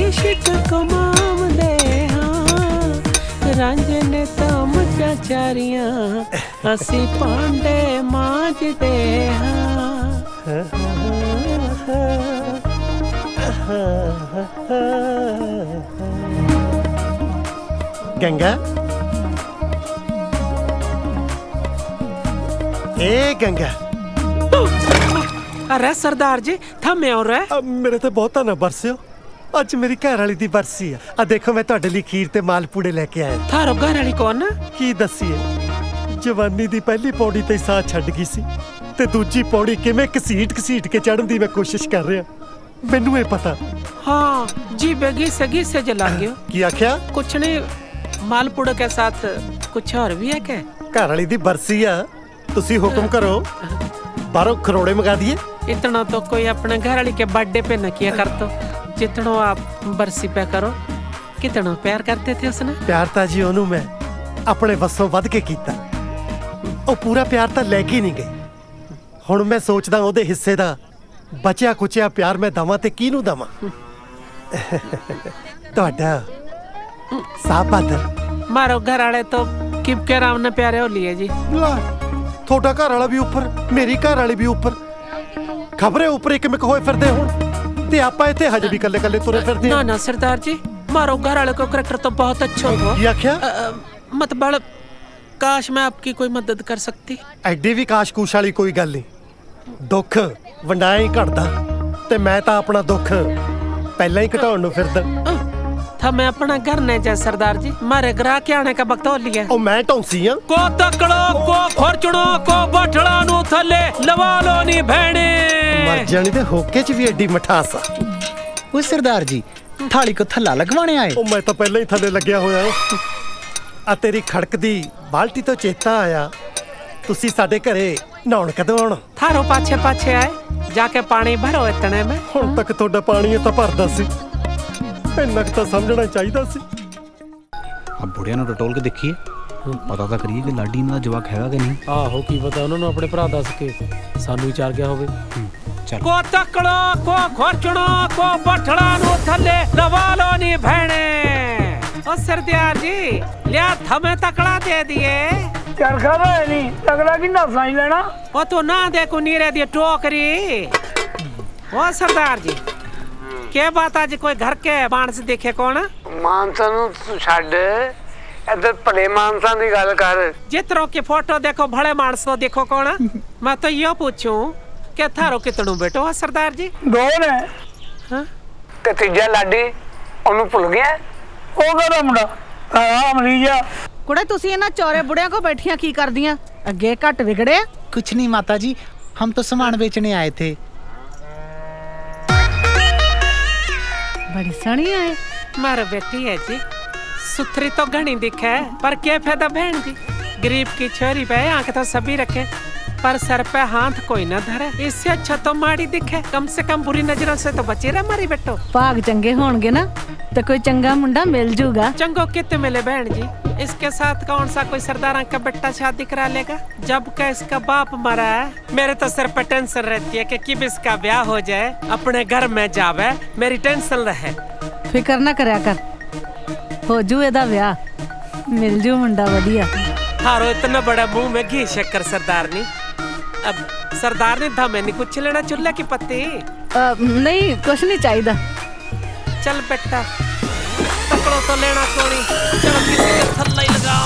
इश्क कमा ਵਿਚਾਰੀਆਂ ਅਸੀਂ ਭਾਂਡੇ ਮਾਂਜਦੇ गंगा ए गंगा अरे सरदार जी थमे हो रहे अब मेरे ਤੇ ਬਹੁਤਾ ਨਾ ਬਰਸਿਓ ਅੱਜ ਮੇਰੀ ਘਰ ਵਾਲੀ ਦੀ ਬਰਸੀ ਆ ਆ ਦੇਖੋ ਮੈਂ ਤੁਹਾਡੇ ਲਈ ਖੀਰ ਤੇ ਮਾਲਪੂੜੇ ਲੈ ਕੇ ਆਇਆ थारो घर वाली कौन ਕੀ ਦੱਸੀਏ ਜਵਾਨੀ ਦੀ ਪਹਿਲੀ ਪੌੜੀ ਤੇ ਸਾਹ ਛੱਡ ਗਈ ਸੀ ਤੇ ਦੂਜੀ ਪੌੜੀ ਕਿਵੇਂ ਘਸੀਟ ਕੇ ਚੜ੍ਹਨ ਦੀ ਮੈਂ ਕੋਸ਼ਿਸ਼ ਕਰ ਰਿਹਾ ਮੈਨੂੰ ਇਹ ਪਤਾ हाँ जी बेगी से जला गयो ਕੀ ਆਖਿਆ कुछ नहीं मालपुड़े के साथ कुछ और भी है क्या ਘਰ ਵਾਲੀ ਦੀ ਬਰਸੀ ਆ ਤੁਸੀਂ ਹੁਕਮ ਕਰੋ ਬਾਹਰੋਂ ਖਰੋੜੇ ਮੰਗਾ ਦਈਏ इतना तो कोई अपने घर वाली के बर्थडे पे न किया कर तो जितना आप बरसी पे करो कितना प्यार करते थे उसने ਪਿਆਰ ਤਾਂ ਜੀ ਉਹਨੂੰ ਮੈਂ ਆਪਣੇ ਵੱਸੋਂ ਵੱਧ ਕੇ ਕੀਤਾ ਉਹ ਪੂਰਾ ਪਿਆਰ ਤਾਂ ਲੈ ਕੇ ਨਹੀਂ ਗਈ ਹੁਣ ਮੈਂ ਸੋਚਦਾ ਉਹਦੇ ਹਿੱਸੇ ਦਾ ਬਚਿਆ ਕੁਚਿਆ ਪਿਆਰ ਮੈਂ ਦਵਾਂ ਤੇ ਕਿਹਨੂੰ ਦਵਾਂ ਤੁਹਾਡਾ ਸਾਪਾਦਰ मारो घर वाले तो किप के राम ने प्यारे हो लिए जी ਤੁਹਾਡਾ ਘਰ ਵਾਲਾ ਵੀ ਉੱਪਰ ਮੇਰੀ ਘਰ ਵਾਲੀ ਵੀ ਉੱਪਰ ਖਬਰੇ ਉੱਪਰ ਇੱਕ ਮਿਕ ਹੋਏ ਫਿਰਦੇ ਹੁਣ ਤੇ ਆਪਾਂ ਇੱਥੇ ਹਜੇ ਵੀ ਕੱਲੇ ਕੱਲੇ ਤੁਰੇ ਫਿਰਦੇ ना ना सरदार जी मारो घर वाले को करैक्टर तो बहुत अच्छा हो ਕੀ ਆਖਿਆ मत बड़ काश मैं आपकी कोई मदद कर सकती ਐਡੀ ਵੀ ਕਾਸ਼ਕੂਸ਼ ਵਾਲੀ ਕੋਈ ਗੱਲ ਨਹੀਂ ਦੁੱਖ ਵੰਡਾਇਆ ਹੀ ਘਟਦਾ ਤੇ ਮੈਂ ਤਾਂ ਆਪਣਾ ਦੁੱਖ ਪਹਿਲਾਂ ਹੀ ਘਟਾਉਣ ਨੂੰ ਫਿਰਦਾ था मैं अपना घर नहीं जा सरदार जी मारे ग्राह के आने का वक्त हो लिया ਉਹ ਮੈਂ ਢੌਂਸੀ ਆ को तकड़ो को खोरचड़ो को बठड़ा नु थले लवा लो नी भेड़े ਮਰ ਜਾਣੀ ਤੇ ਹੋਕੇ ਚ ਵੀ ਐਡੀ ਮਠਾਸ ਆ वो सरदार जी थाली को थल्ला लगवाने आए ਉਹ ਮੈਂ ਤਾਂ ਪਹਿਲਾਂ ਹੀ ਥੱਲੇ ਲੱਗਿਆ ਹੋਇਆ ਆ ਤੇਰੀ ਖੜਕਦੀ ਬਾਲਟੀ ਤੋਂ ਚੇਤਾ ਆਇਆ ਤੁਸੀਂ ਸਾਡੇ ਘਰੇ ਨਹਾਉਣ ਕਦੋਂ ਆਉਣਾ थारो पाछे पाछे आए जाके पानी भरो इतने में ਹੁਣ ਤੱਕ ਤੁਹਾਡਾ ਪਾਣੀ ਤਾਂ ਭਰਦਾ ਸੀ ਇੰਨਾ ਕੁ ਤਾਂ ਸਮਝਣਾ ਚਾਹੀਦਾ ਸੀ अब बुढ़िया ने टटोल के देखिए पता तो करिए कि लाडी इन्हों का जवाक हैगा कि नहीं ਆਹੋ ਕੀ ਪਤਾ ਉਹਨਾਂ ਨੂੰ ਆਪਣੇ ਭਰਾ ਦੱਸ ਕੇ ਸਾਨੂੰ ਵਿਚਾਰ ਗਿਆ ਹੋਵੇ चल को तकड़ो को खोरचड़ो को बठड़ा नु थले लवा लो नी भेड़े ओ सरदार जी लिया थमे तकड़ा दे दिए ਚਰਖਾ ਤਾਂ ਹੈ ਨਹੀਂ ਤਗੜਾ ਕੀ ਨਸਾਂ ਹੀ ਲੈਣਾ ओ तो ना देखो नीरे दी टोकरी ओ सरदार जी क्या बात आज कोई घर के मानस देखे कौन ਮਾਨਸਾਂ ਨੂੰ ਤੂੰ ਛੱਡ ਇੱਧਰ ਭਲੇ ਮਾਨਸਾਂ ਦੀ ਗੱਲ ਕਰ जितरों की फोटो देखो भले मानस तो देखो कौन मैं तो यो पूछूं कि थारो कितनों बेटो है सरदार जी ਦੋ ਨੇ हाँ ਤੇ ਤੀਜਾ ਲਾਡੀ ਉਹਨੂੰ ਭੁੱਲ ਗਿਆ ਉਹ ਕਹਦਾ ਮੁੰਡਾ ਆ ਮਰੀਜਾ ਕੁੜੇ ਤੁਸੀਂ ਇਹਨਾਂ ਚੌਰੇ ਬੁੜਿਆਂ ਕੋ ਬੈਠੀਆਂ ਕੀ ਕਰਦੀਆਂ ਅੱਗੇ ਘੱਟ ਵਿਗੜੇ कुछ नहीं माता जी हम तो सामान बेचने आए थे ਬੜੀ ਸਣੀ ਆਏ मारो बेटी है जी सुथरी तो घनी दिखे पर क्या फायदा बहन जी गरीब की छोरी पे आंख तो सभी रखे पर सर पे हाथ कोई न धरे इससे अच्छा तो माड़ी दिखे कम से कम बुरी नजरों से तो बचे रहे मारी बेटो ਭਾਗ ਚੰਗੇ ਹੋਣਗੇ ਨਾ ਤੇ ਕੋਈ ਚੰਗਾ ਮੁੰਡਾ ਮਿਲ ਜੂਗਾ चंगो कितने मिले बहन जी इसके साथ कौन सा कोई सरदार का बेटा शादी करा लेगा जब का इसका बाप मरा है मेरे तो सिर पे टेंशन रहती है कि कब इसका ब्याह हो जाए अपने घर में जावे मेरी टेंशन रहे ਫਿਕਰ ਨਾ ਕਰਿਆ ਕਰ ਹੋ ਜੂ ਇਹਦਾ ਵਿਆਹ ਮਿਲ ਜੂ ਮੁੰਡਾ ਵਧੀਆ थारो इतना बड़ा मुंह में घी शक्कर सरदार नी अब सरदार ने था मैंने कुछ लेना चुल्ले की पत्ती ਨਹੀਂ ਕੁਛ ਨਹੀਂ ਚਾਹੀਦਾ चल बेटा तकड़ो तो लेना कोनी चलो किसी के थल्ला ही लगा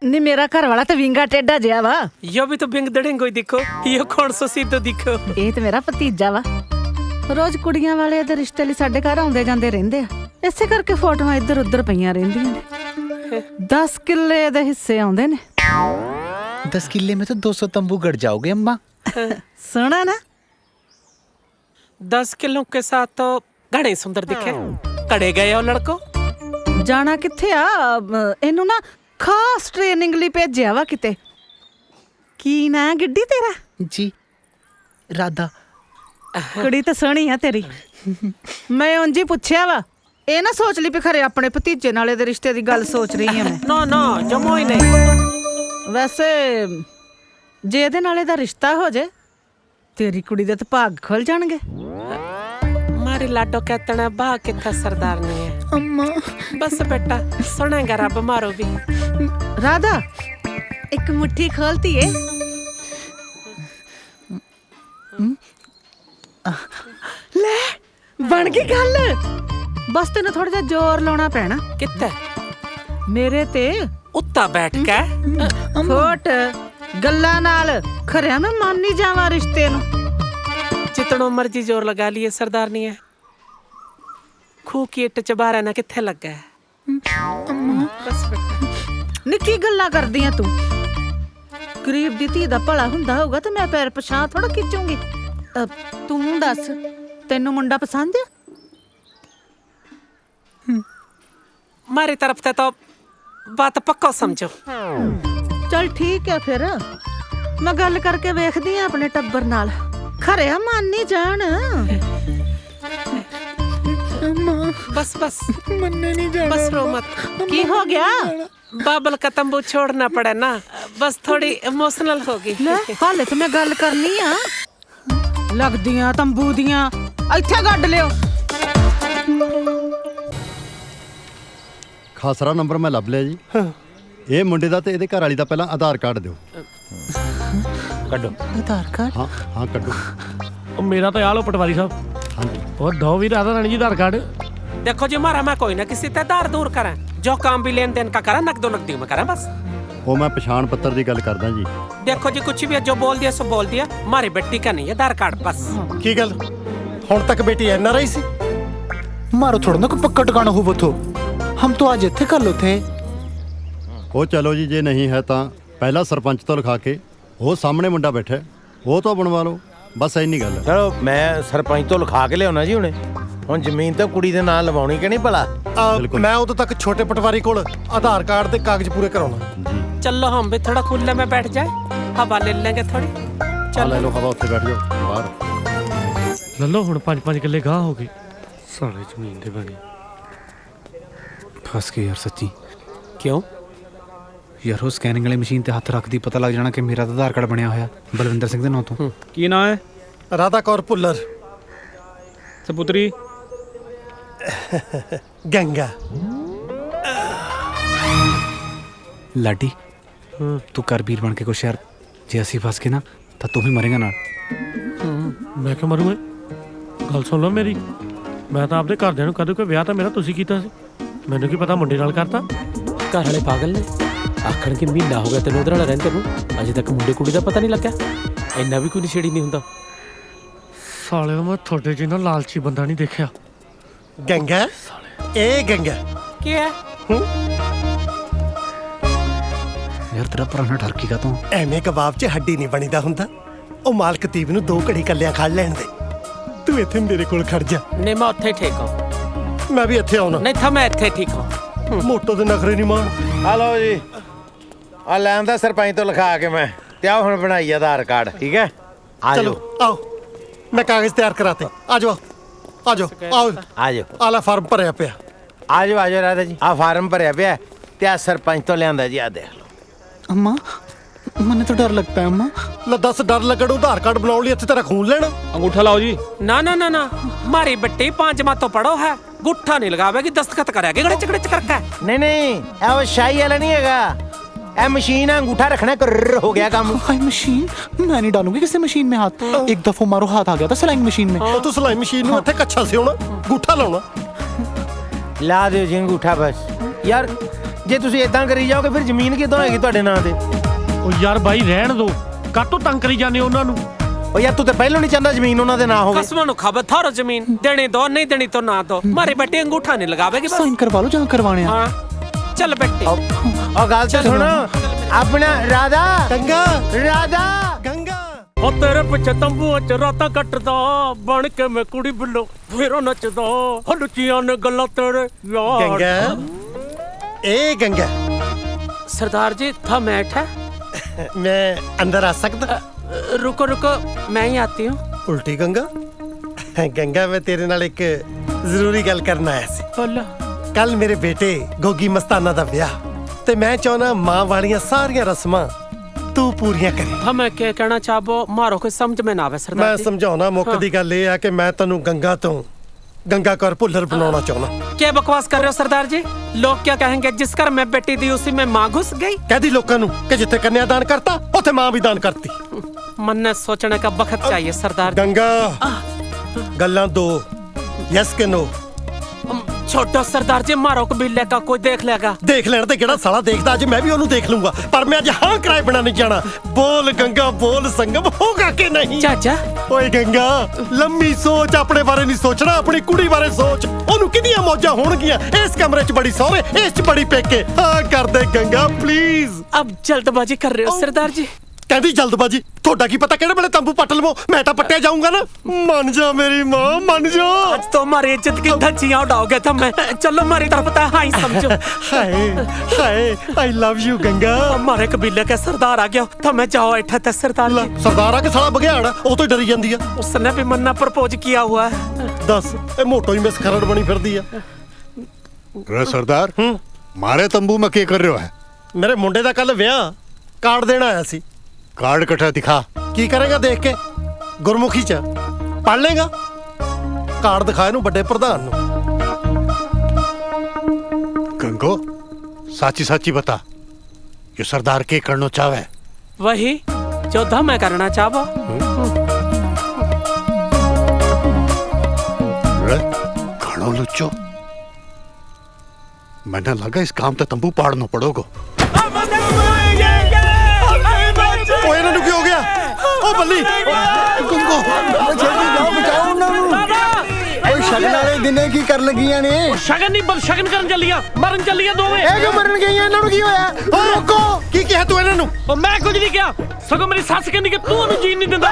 ਨੀ ਮੇਰਾ ਘਰ ਵਾਲਾ ਤਾਂ ਵਿੰਗਾ ਟੇਡਾ ਜਿਹਾ ਵਾ यो भी तो बिंग दड़ेंगे ही दिखो यो कौन सो सीधो दिखो ਇਹ ਤੇ ਮੇਰਾ ਭਤੀਜਾ ਵਾ ਰੋਜ਼ ਕੁੜੀਆਂ ਵਾਲੇ ਦੇ ਰਿਸ਼ਤੇ ਲਈ ਸਾਡੇ ਘਰ ਆਉਂਦੇ ਜਾਂਦੇ ਰਹਿੰਦੇ ਆ ਇਸੇ ਕਰਕੇ ਫੋਟੋਆਂ ਇੱਧਰ ਉੱਧਰ ਪਈਆਂ ਰਹਿੰਦੀਆਂ ਨੇ 10 ਕਿੱਲੇ ਦੇ ਹਿੱਸੇ ਆਉਂਦੇ ਨੇ 10 किले में तो 200 तंबू गड़ जाओगे अम्मा ਸੋਹਣਾ ਨਾ 10 किलो के साथ तो घने सुंदर दिखे कड़े गए हो लड़को ਜਾਣਾ ਕਿੱਥੇ ਆ ਇਹਨੂੰ ਨਾ ਖਾਸ ਟ੍ਰੇਨਿੰਗ ਲਈ ਭੇਜਿਆ ਵਾ ਕਿਤੇ ਕੀ ਨਾਂ ਗਿੱਡੀ ਤੇਰਾ जी राधा ਕੁੜੀ ਤਾਂ ਸੋਹਣੀ ਆ ਤੇਰੀ ਮੈਂ ਉਂਝ ਹੀ ਪੁੱਛਿਆ ਵਾ ਇਹ ਨਾ ਸੋਚ ਲਈ ਵੀ ਖਰੇ ਆਪਣੇ ਭਤੀਜੇ ਨਾਲੇ ਦੇ ਰਿਸ਼ਤੇ ਦੀ ਗੱਲ ਸੋਚ ਰਹੀ ਹਾਂ ਮੈਂ। ਨਾ ਨਾ ਜਮੋ ਹੀ ਨਹੀਂ। ਵੈਸੇ ਜੇ ਇਹਦੇ ਨਾਲੇ ਦਾ ਰਿਸ਼ਤਾ ਹੋ ਜੇ ਤੇਰੀ ਕੁੜੀ ਦੇ ਤਾਂ ਭਾਗ ਖੁੱਲ ਜਾਣਗੇ। ਮਾਰੇ ਲਾਡੋ ਕਹਿਤਣਾ ਬਾ ਕਿੱਥਾ ਸਰਦਾਰਨੀ ਹੈ ਅੰਮਾ। ਬਸ ਬੇਟਾ ਸੁਣੇਗਾ ਰੱਬ ਮਾਰੋ ਵੀ। ਰਾਧਾ ਇੱਕ ਮੁੱਠੀ ਖੋਲਤੀ ਏ। ਲੈ ਬਣ ਗਈ ਗੱਲ। ਬਸ ਤੈਨੂੰ ਥੋੜਾ ਜਿਹਾ ਜ਼ੋਰ ਲਾਉਣਾ ਪੈਣਾ। ਕਿੱਥੇ? ਮੇਰੇ ਤੇ ਉੱਤਾ ਬੈਠ ਕੇ ਫੋਟ ਗੱਲਾਂ ਨਾਲ ਖਰਿਆ ਮੈਂ ਮੰਨ ਨਹੀਂ ਜਾਵਾਂ ਰਿਸ਼ਤੇ ਨੂੰ। ਜਿਤਨੋ ਮਰਜੀ ਜ਼ੋਰ ਲਗਾ ਲਈਏ ਸਰਦਾਰਨੀ ਹੈ ਖੂ ਕੀ ਇੱਟ ਚ ਬਾਹਰ ਨਾ ਕਿੱਥੇ ਲੱਗਾ ਹੈ। ਬਸ ਬੇਟਾ ਨਿੱਕੀ ਗੱਲਾਂ ਕਰਦੀ ਆ ਤੂੰ। ਗਰੀਬ ਦੀ ਧੀ ਦਾ ਭਲਾ ਹੁੰਦਾ ਹੋਊਗਾ ਤੇ ਮੈਂ ਪੈਰ ਪਛਾਂ ਥੋੜਾ ਖਿੱਚੂੰਗੀ। ਤੂੰ ਦੱਸ ਤੈਨੂੰ ਮੁੰਡਾ ਪਸੰਦ ਆ? ਮਾਰੀ ਤਰਫ ਤੇ ਤਾਂ ਬਾਤ ਪੱਕਾ ਸਮਝੋ। ਚਲ ਠੀਕ ਹੈ ਫਿਰ ਮੈਂ ਗੱਲ ਕਰਕੇ ਵੇਖਦੀ ਆ ਆਪਣੇ ਟੱਬਰ ਨਾਲ ਖਰਿਆ ਮੰਨ ਨਹੀਂ ਜਾਣ। बस बस मन्ने नहीं जाना। बस रो मत। की हो गया? बाबल का तंबू छोड़ना पड़ा ना, बस थोड़ी इमोशनल होगी। हाले तो मैं गल करनी आ। लगदियां तंबू दियां इत्थे गड्ड लियो। ਖਾਸਰਾ ਨੰਬਰ ਮੈਂ ਲੱਭ ਲਿਆ ਜੀ। ਇਹ ਮੁੰਡੇ ਦਾ ਤੇ ਇਹਦੇ ਘਰ ਵਾਲੀ ਦਾ ਪਹਿਲਾਂ ਆਧਾਰ ਕਾਰਡ ਦਿਓ। ਕੱਢੋ आधार कार्ड। ਹਾਂ ਹਾਂ ਕੱਢੋ। ਉਹ ਮੇਰਾ ਤਾਂ ਆ ਲੋ ਪਟਵਾਰੀ ਸਾਹਿਬ। ਹਾਂਜੀ ਉਹ ਦੋ ਵੀ ਰਾਧਾ ਰਾਣੀ ਜੀ आधार कार्ड। देखो जी मारा मैं कोई ना किसी से दार दूर करें, जो काम भी लेन देन का करें नकदो नकदी में करें बस। ਉਹ ਮੈਂ ਪਛਾਣ ਪੱਤਰ ਦੀ ਗੱਲ ਕਰਦਾ ਜੀ। देखो जी कुछ भी है जो बोल दिया सो बोल दिया, मारी बेटी का नहीं है आधार कार्ड बस। ਕੀ ਗੱਲ ਹੁਣ ਤੱਕ ਬੇਟੀ ਐਨਆਰਆਈ ਸੀ? मारो थोड़ा ना कोई पक्का टिकाना हो वो तो हम तो आज इत्थे कर लो थे। ਉਹ ਚਲੋ ਜੀ ਜੇ ਨਹੀਂ ਹੈ ਤਾਂ ਪਹਿਲਾਂ ਸਰਪੰਚ ਤੋਂ ਲਿਖਾ ਕੇ ਉਹ ਸਾਹਮਣੇ ਮੁੰਡਾ ਬੈਠਾ ਹੈ, ਉਹ ਤੋਂ ਬਣਵਾ ਲਓ ਬਸ ਇੰਨੀ ਗੱਲ ਹੈ। ਚਲੋ ਮੈਂ ਸਰਪੰਚ ਤੋਂ ਲਿਖਾ ਕੇ ਲਿਆਉਣਾ ਜੀ ਹੁਣੇ। ਹੁਣ ਜ਼ਮੀਨ ਤਾਂ ਕੁੜੀ ਦੇ ਨਾਂ ਲਵਾਉਣੀ ਕਿ ਨਹੀਂ ਭਲਾ? ਮੈਂ ਉਦੋਂ ਤੱਕ ਛੋਟੇ ਪਟਵਾਰੀ ਕੋਲ ਆਧਾਰ ਕਾਰਡ ਦੇ ਕਾਗਜ਼ ਪੂਰੇ ਕਰਾਉਣਾ। चलो हम भी थोड़ा खुले में बैठ जाए, हवा ले लेंगे थोड़ी। ਆ ਲੈ ਲਓ ਹਵਾ, ਉੱਥੇ ਬੈਠ ਜਾਓ ਬਾਹਰ। ਲੱਲੋ ਹੁਣ 5-5 ਕਿੱਲੇ ਗਾਹ ਹੋ ਗਏ ਸਾਲੇ ਜ਼ਮੀਨ ਦੇ ਬਣੇ। फंस गए यार सच्ची। क्यों यार वो स्कैनिंग वाली मशीन ते हथ रखदी पता लग जाना कि मेरा तो आधार कार्ड बनया होया बलविंदर सिंह दे नाम तो। ਕੀ ਨਾਂ ਹੈ? ਰਾਧਾ ਕੌਰ ਭੁੱਲਰ। ਸਪੁੱਤਰੀ ਗੰਗਾ। लाडी तू कर वीर बन के कुछ यार, जे असी फस के ना तो तू भी मरेगा ना। ਮੈਂ ਕਿਉਂ ਮਰੂੰਗਾ? ਗੱਲ ਸੁਣ ਲਓ ਮੇਰੀ। ਮੈਂ ਤਾਂ ਆਪਦੇ ਘਰਦਿਆਂ ਨੂੰ ਕਦੇ ਕੋਈ ਵਿਆਹ ਤਾਂ ਮੇਰਾ ਤੁਸੀਂ ਕੀਤਾ ਸੀ, ਮੈਨੂੰ ਕੀ ਪਤਾ ਮੁੰਡੇ ਨਾਲ ਕਰਤਾ। घर वाले पागल ने आखण के महीना हो गया तेन उधर वाला रहते नूं, अजे तक मुंडे कुड़ी का पता नहीं लग्या। इन्ना भी कोई नशेड़ी नहीं हुंदा। ਸਾਲਿਓ ਮੈਂ ਤੁਹਾਡੇ ਜਿਹਾ ਲਾਲਚੀ ਬੰਦਾ ਨਹੀਂ ਦੇਖਿਆ। ਗੰਗਾ ਇਹ ਗੰਗਾ ਕੀ ਹੈ? यार तेरा पुराना ठरकी का तो ਐਵੇਂ ਕਬਾਬ 'ਚ ਹੱਡੀ ਨਹੀਂ ਬਣੀਦਾ ਹੁੰਦਾ। ਉਹ ਮਾਲਕ ਤੀਬ ਨੂੰ 2 ਘੜੀ ਕੱਲਿਆਂ ਖਾ ਲੈਣ ਦੇ। ਤੂੰ ਇੱਥੇ ਮੇਰੇ ਕੋਲ ਖੜ ਜਾ। नहीं मैं उत्थे ठीक हूं। ਮੈਂ ਵੀ ਇੱਥੇ ਆਉਣਾ। नहीं था मैं इत्थे ठीक हूं। ਮੋਟੋ ਦੇ ਨਖਰੇ ਨਹੀਂ ਮਾਣ। ਹਲੋ ਜੀ ਆ ਲੈਣ ਦਾ ਸਰਪੰਚ ਤੋਂ ਲਿਖਾ ਕੇ ਮੈਂ ਤੇ ਆ ਹੁਣ ਬਣਾਈ ਆਧਾਰ ਕਾਰਡ। ਠੀਕ ਹੈ ਆ ਚਲੋ ਜਾਓ ਆਓ ਮੈਂ ਕਾਗਜ਼ ਤਿਆਰ ਕਰਾਤੇ। ਆ ਜਾਓ ਆ ਜਾਓ ਆਓ। ਆ ਜਾਓ ਆਲਾ ਫਾਰਮ ਭਰਿਆ ਪਿਆ। ਆ ਜਾਓ ਰਾਧਾ ਜੀ। ਆ ਫਾਰਮ ਭਰਿਆ ਪਿਆ ਤੇ ਆ ਸਰਪੰਚ ਤੋਂ ਲਿਆਂਦਾ ਜੀ। ਆ ਦੇਖ ਲਓ। अम्मा मन्ने तो डर लगता है अम्मा। ਲੈ ਦੱਸ ਡਰ ਲੱਗਣ ਆਧਾਰ ਕਾਰਡ ਬਣਾਉਣ ਲਈ ਇੱਥੇ ਤੇਰਾ ਖੂਨ ਲੈਣਾ? ਅੰਗੂਠਾ ਲਾਓ ਜੀ। ना ना ना ना मारी बेटी 5 माह तो पढ़ो है, गुट्ठा नहीं लगावेगी, दस्तखत करेगी गड़े चिकड़े करके। ਨਹੀਂ ਨਹੀਂ ਇਹ ਉਹ ਸ਼ਾਹੀ ਵਾਲਾ ਨਹੀਂ ਹੈਗਾ, ਇਹ ਮਸ਼ੀਨ ਆ। ਅੰਗੂਠਾ ਰੱਖਣਾ ਕਰ ਹੋ ਗਿਆ ਕੰਮ। हाय मशीन मैं नहीं डालूंगी किसी मशीन में हाथ। एक दफा मारो हाथ आ गया था सिलाई मशीन में। ਉਹ ਤੂੰ ਸਲਾਈ ਮਸ਼ੀਨ ਨੂੰ ਇੱਥੇ ਕੱਛਾ ਸਿਉਣਾ, ਗੂਠਾ ਲਾਉਣਾ। ਲਾ ਦਿਓ ਜੀ ਅੰਗੂਠਾ ਬਸ। ਯਾਰ ਜੇ ਤੁਸੀਂ ਇਦਾਂ ਕਰੀ ਜਾਓਗੇ ਫਿਰ ਜ਼ਮੀਨ ਕਿੱਦਾਂ ਹੋਏਗੀ ਤੁਹਾਡੇ ਨਾਂ ਤੇ? ਉਹ ਯਾਰ ਬਾਈ ਰਹਿਣ ਦੋ, ਕਾਹਤੋਂ ਤੰਗ ਕਰੀ ਜਾਂਦੇ ਉਹਨਾਂ ਨੂੰ? ਉਹ ਯਾਰ ਤੂੰ ਤੇ ਪਹਿਲਾਂ ਨਹੀਂ ਚਾਹੁੰਦਾ ਜ਼ਮੀਨ ਉਹਨਾਂ ਦੇ ਨਾਂ ਹੋਵੇ। कसमों नु खबर थारो जमीन देनी दो, नहीं देनी तो ना दो। मारी बेटी अंगूठा नहीं लगावेगी बस। साइन करवा लो जहाँ करवाने हैं। हाँ चल बेटी। ਉਹ ਗੱਲ ਤਾਂ ਸੁਣੋ ਆਪਣਾ। ਰਾਧਾ ਗੰਗਾ ਰਾਧਾ ਗੰਗਾ। ਉਹ ਤੇਰੇ ਪਿੱਛੇ ਤੰਬੂਆਂ ਚ ਰਾਤਾਂ ਕੱਟਦਾ ਬਣ ਕੇ ਮੈਂ ਕੁੜੀ ਬਿੱਲੋ ਫੇਰ ਨੱਚਦਾ। ਹਲਚੀਆਂ ਨੇ ਗੱਲਾਂ ਤੇਰੇ ਯਾਰ। ਗੰਗਾ ਇਹ ਗੰਗਾ सरदार जी था मैट है। ਮੈਂ ਅੰਦਰ ਆ ਸਕਦਾ? रुको रुको मैं ही आती हूँ। ਉਲਟੀ ਗੰਗਾ। ਗੰਗਾ ਮੈਂ ਤੇਰੇ ਨਾਲ ਇੱਕ ਜ਼ਰੂਰੀ ਗੱਲ ਕਰਨ ਆਇਆ ਸੀ। ਬੋਲੋ। ਕੱਲ ਮੇਰੇ ਬੇਟੇ ਗੋਗੀ ਮਸਤਾਨਾ ਦਾ ਵਿਆਹ ਤੇ ਮੈਂ ਚਾਹੁੰਦਾ ਮਾਂ ਵਾਲੀਆਂ ਸਾਰੀਆਂ ਰਸਮਾਂ ਤੂੰ ਪੂਰੀਆਂ ਕਰੇ। ਹਾਂ ਮੈਂ ਕੀ ਕਹਿਣਾ ਚਾਹਬੋ ਮਾਰੋ ਕੋਈ ਸਮਝ ਮੈਂ ਨਾ ਆਵੇ ਸਰਦਾਰ ਮੈਂ ਜੀ। ਸਮਝਾਉਣਾ ਮੁੱਕ ਦੀ ਗੱਲ ਇਹ ਆ ਕਿ ਮੈਂ ਤੈਨੂੰ ਗੰਗਾ ਤੋਂ गंगा कौर भुल्लर बनाना चाहना। क्या बकवास कर रहे हो सरदार जी? लोग क्या कहेंगे जिस घर में बेटी दी उसी में मां घुस गई? कह दी लोगों नू कि जिथे कन्या दान करता उथे मां भी दान करती। मन ने सोचने का वक्त चाहिए सरदार। गंगा गल्लां दो यस के नो। छोटो सरदार जी मारो कबीले का कोई देख लेगा। देख लेने ते केड़ा साला देखदा, अज मैं भी ओनू देख लूंगा, पर मैं अज हां कराए बिना नहीं जाना। बोल गंगा बोल, संगम होगा कि नहीं? चाचा ओए गंगा लंबी सोच, अपने बारे नहीं सोचना, अपनी कुड़ी बारे सोच। ओनू किदियां मौजां होणगियां, इस कमरे च बड़ी सोहरे, इस च बड़ी पेके। हां कर दे गंगा प्लीज। अब जल्दबाजी कर रहे हो सरदार जी। कहती जल्दबाजी, थोड़ा की पता केड़े वेले तंबू पट लवो, मैं तो पट्टिया जाऊंगा ना। मन जा मेरी मां मन जा। आज तो हमारी इज्जत की धज्जियां उड़ाओगे तुम। चलो हमारी तरफ तो हां ही समझो। हाय हाय आई लव यू गंगा। हमारे कबीले के सरदार आ गया तो मैं जाओ ऐठा ते सरदार जी। सरदार आ के साला बघियाड़ ओ तो डरी जांदी आ। उसने भी मन्ना प्रपोज किया हुआ है। दस ए मोटो ही मिस खरड़ बनी फिरदी आ। रे सरदार मारे तंबू में क्या कर रहे हो है? मेरे मुंडे दा कल विआह कार्ड देना आया सी। कार्ड कट्ठा दिखा। की करेगा देख के? गुरमुखी च पढ़ लेगा? कार्ड दिखाए नु बड़े प्रधान नु। गंगो साची साची बता, ये सरदार के करना चाहे? वही जो मैं करना चाहबो। घणो लुच्चो, मैंने लगा इस काम तो तंबू पाड़ना पड़ोगो। ओए इन्हां नू की हो गया? ओ बल्ली गंगो जल्दी जाओ बचाओ उन्हां नू। ओए शगन वाले दिने की कर लगियां ने? शगन नहीं बस शगन करन चलियां, मरन चलियां दोवें। ए क्यों मरन गईयां? इन्हां नू की होया? ओ रुको की कहा तू इन्हां नू? ओ मैं कुछ नहीं किया, सगों मेरी सस कहंदी कि तू ओनू जीन नहीं दिंदा।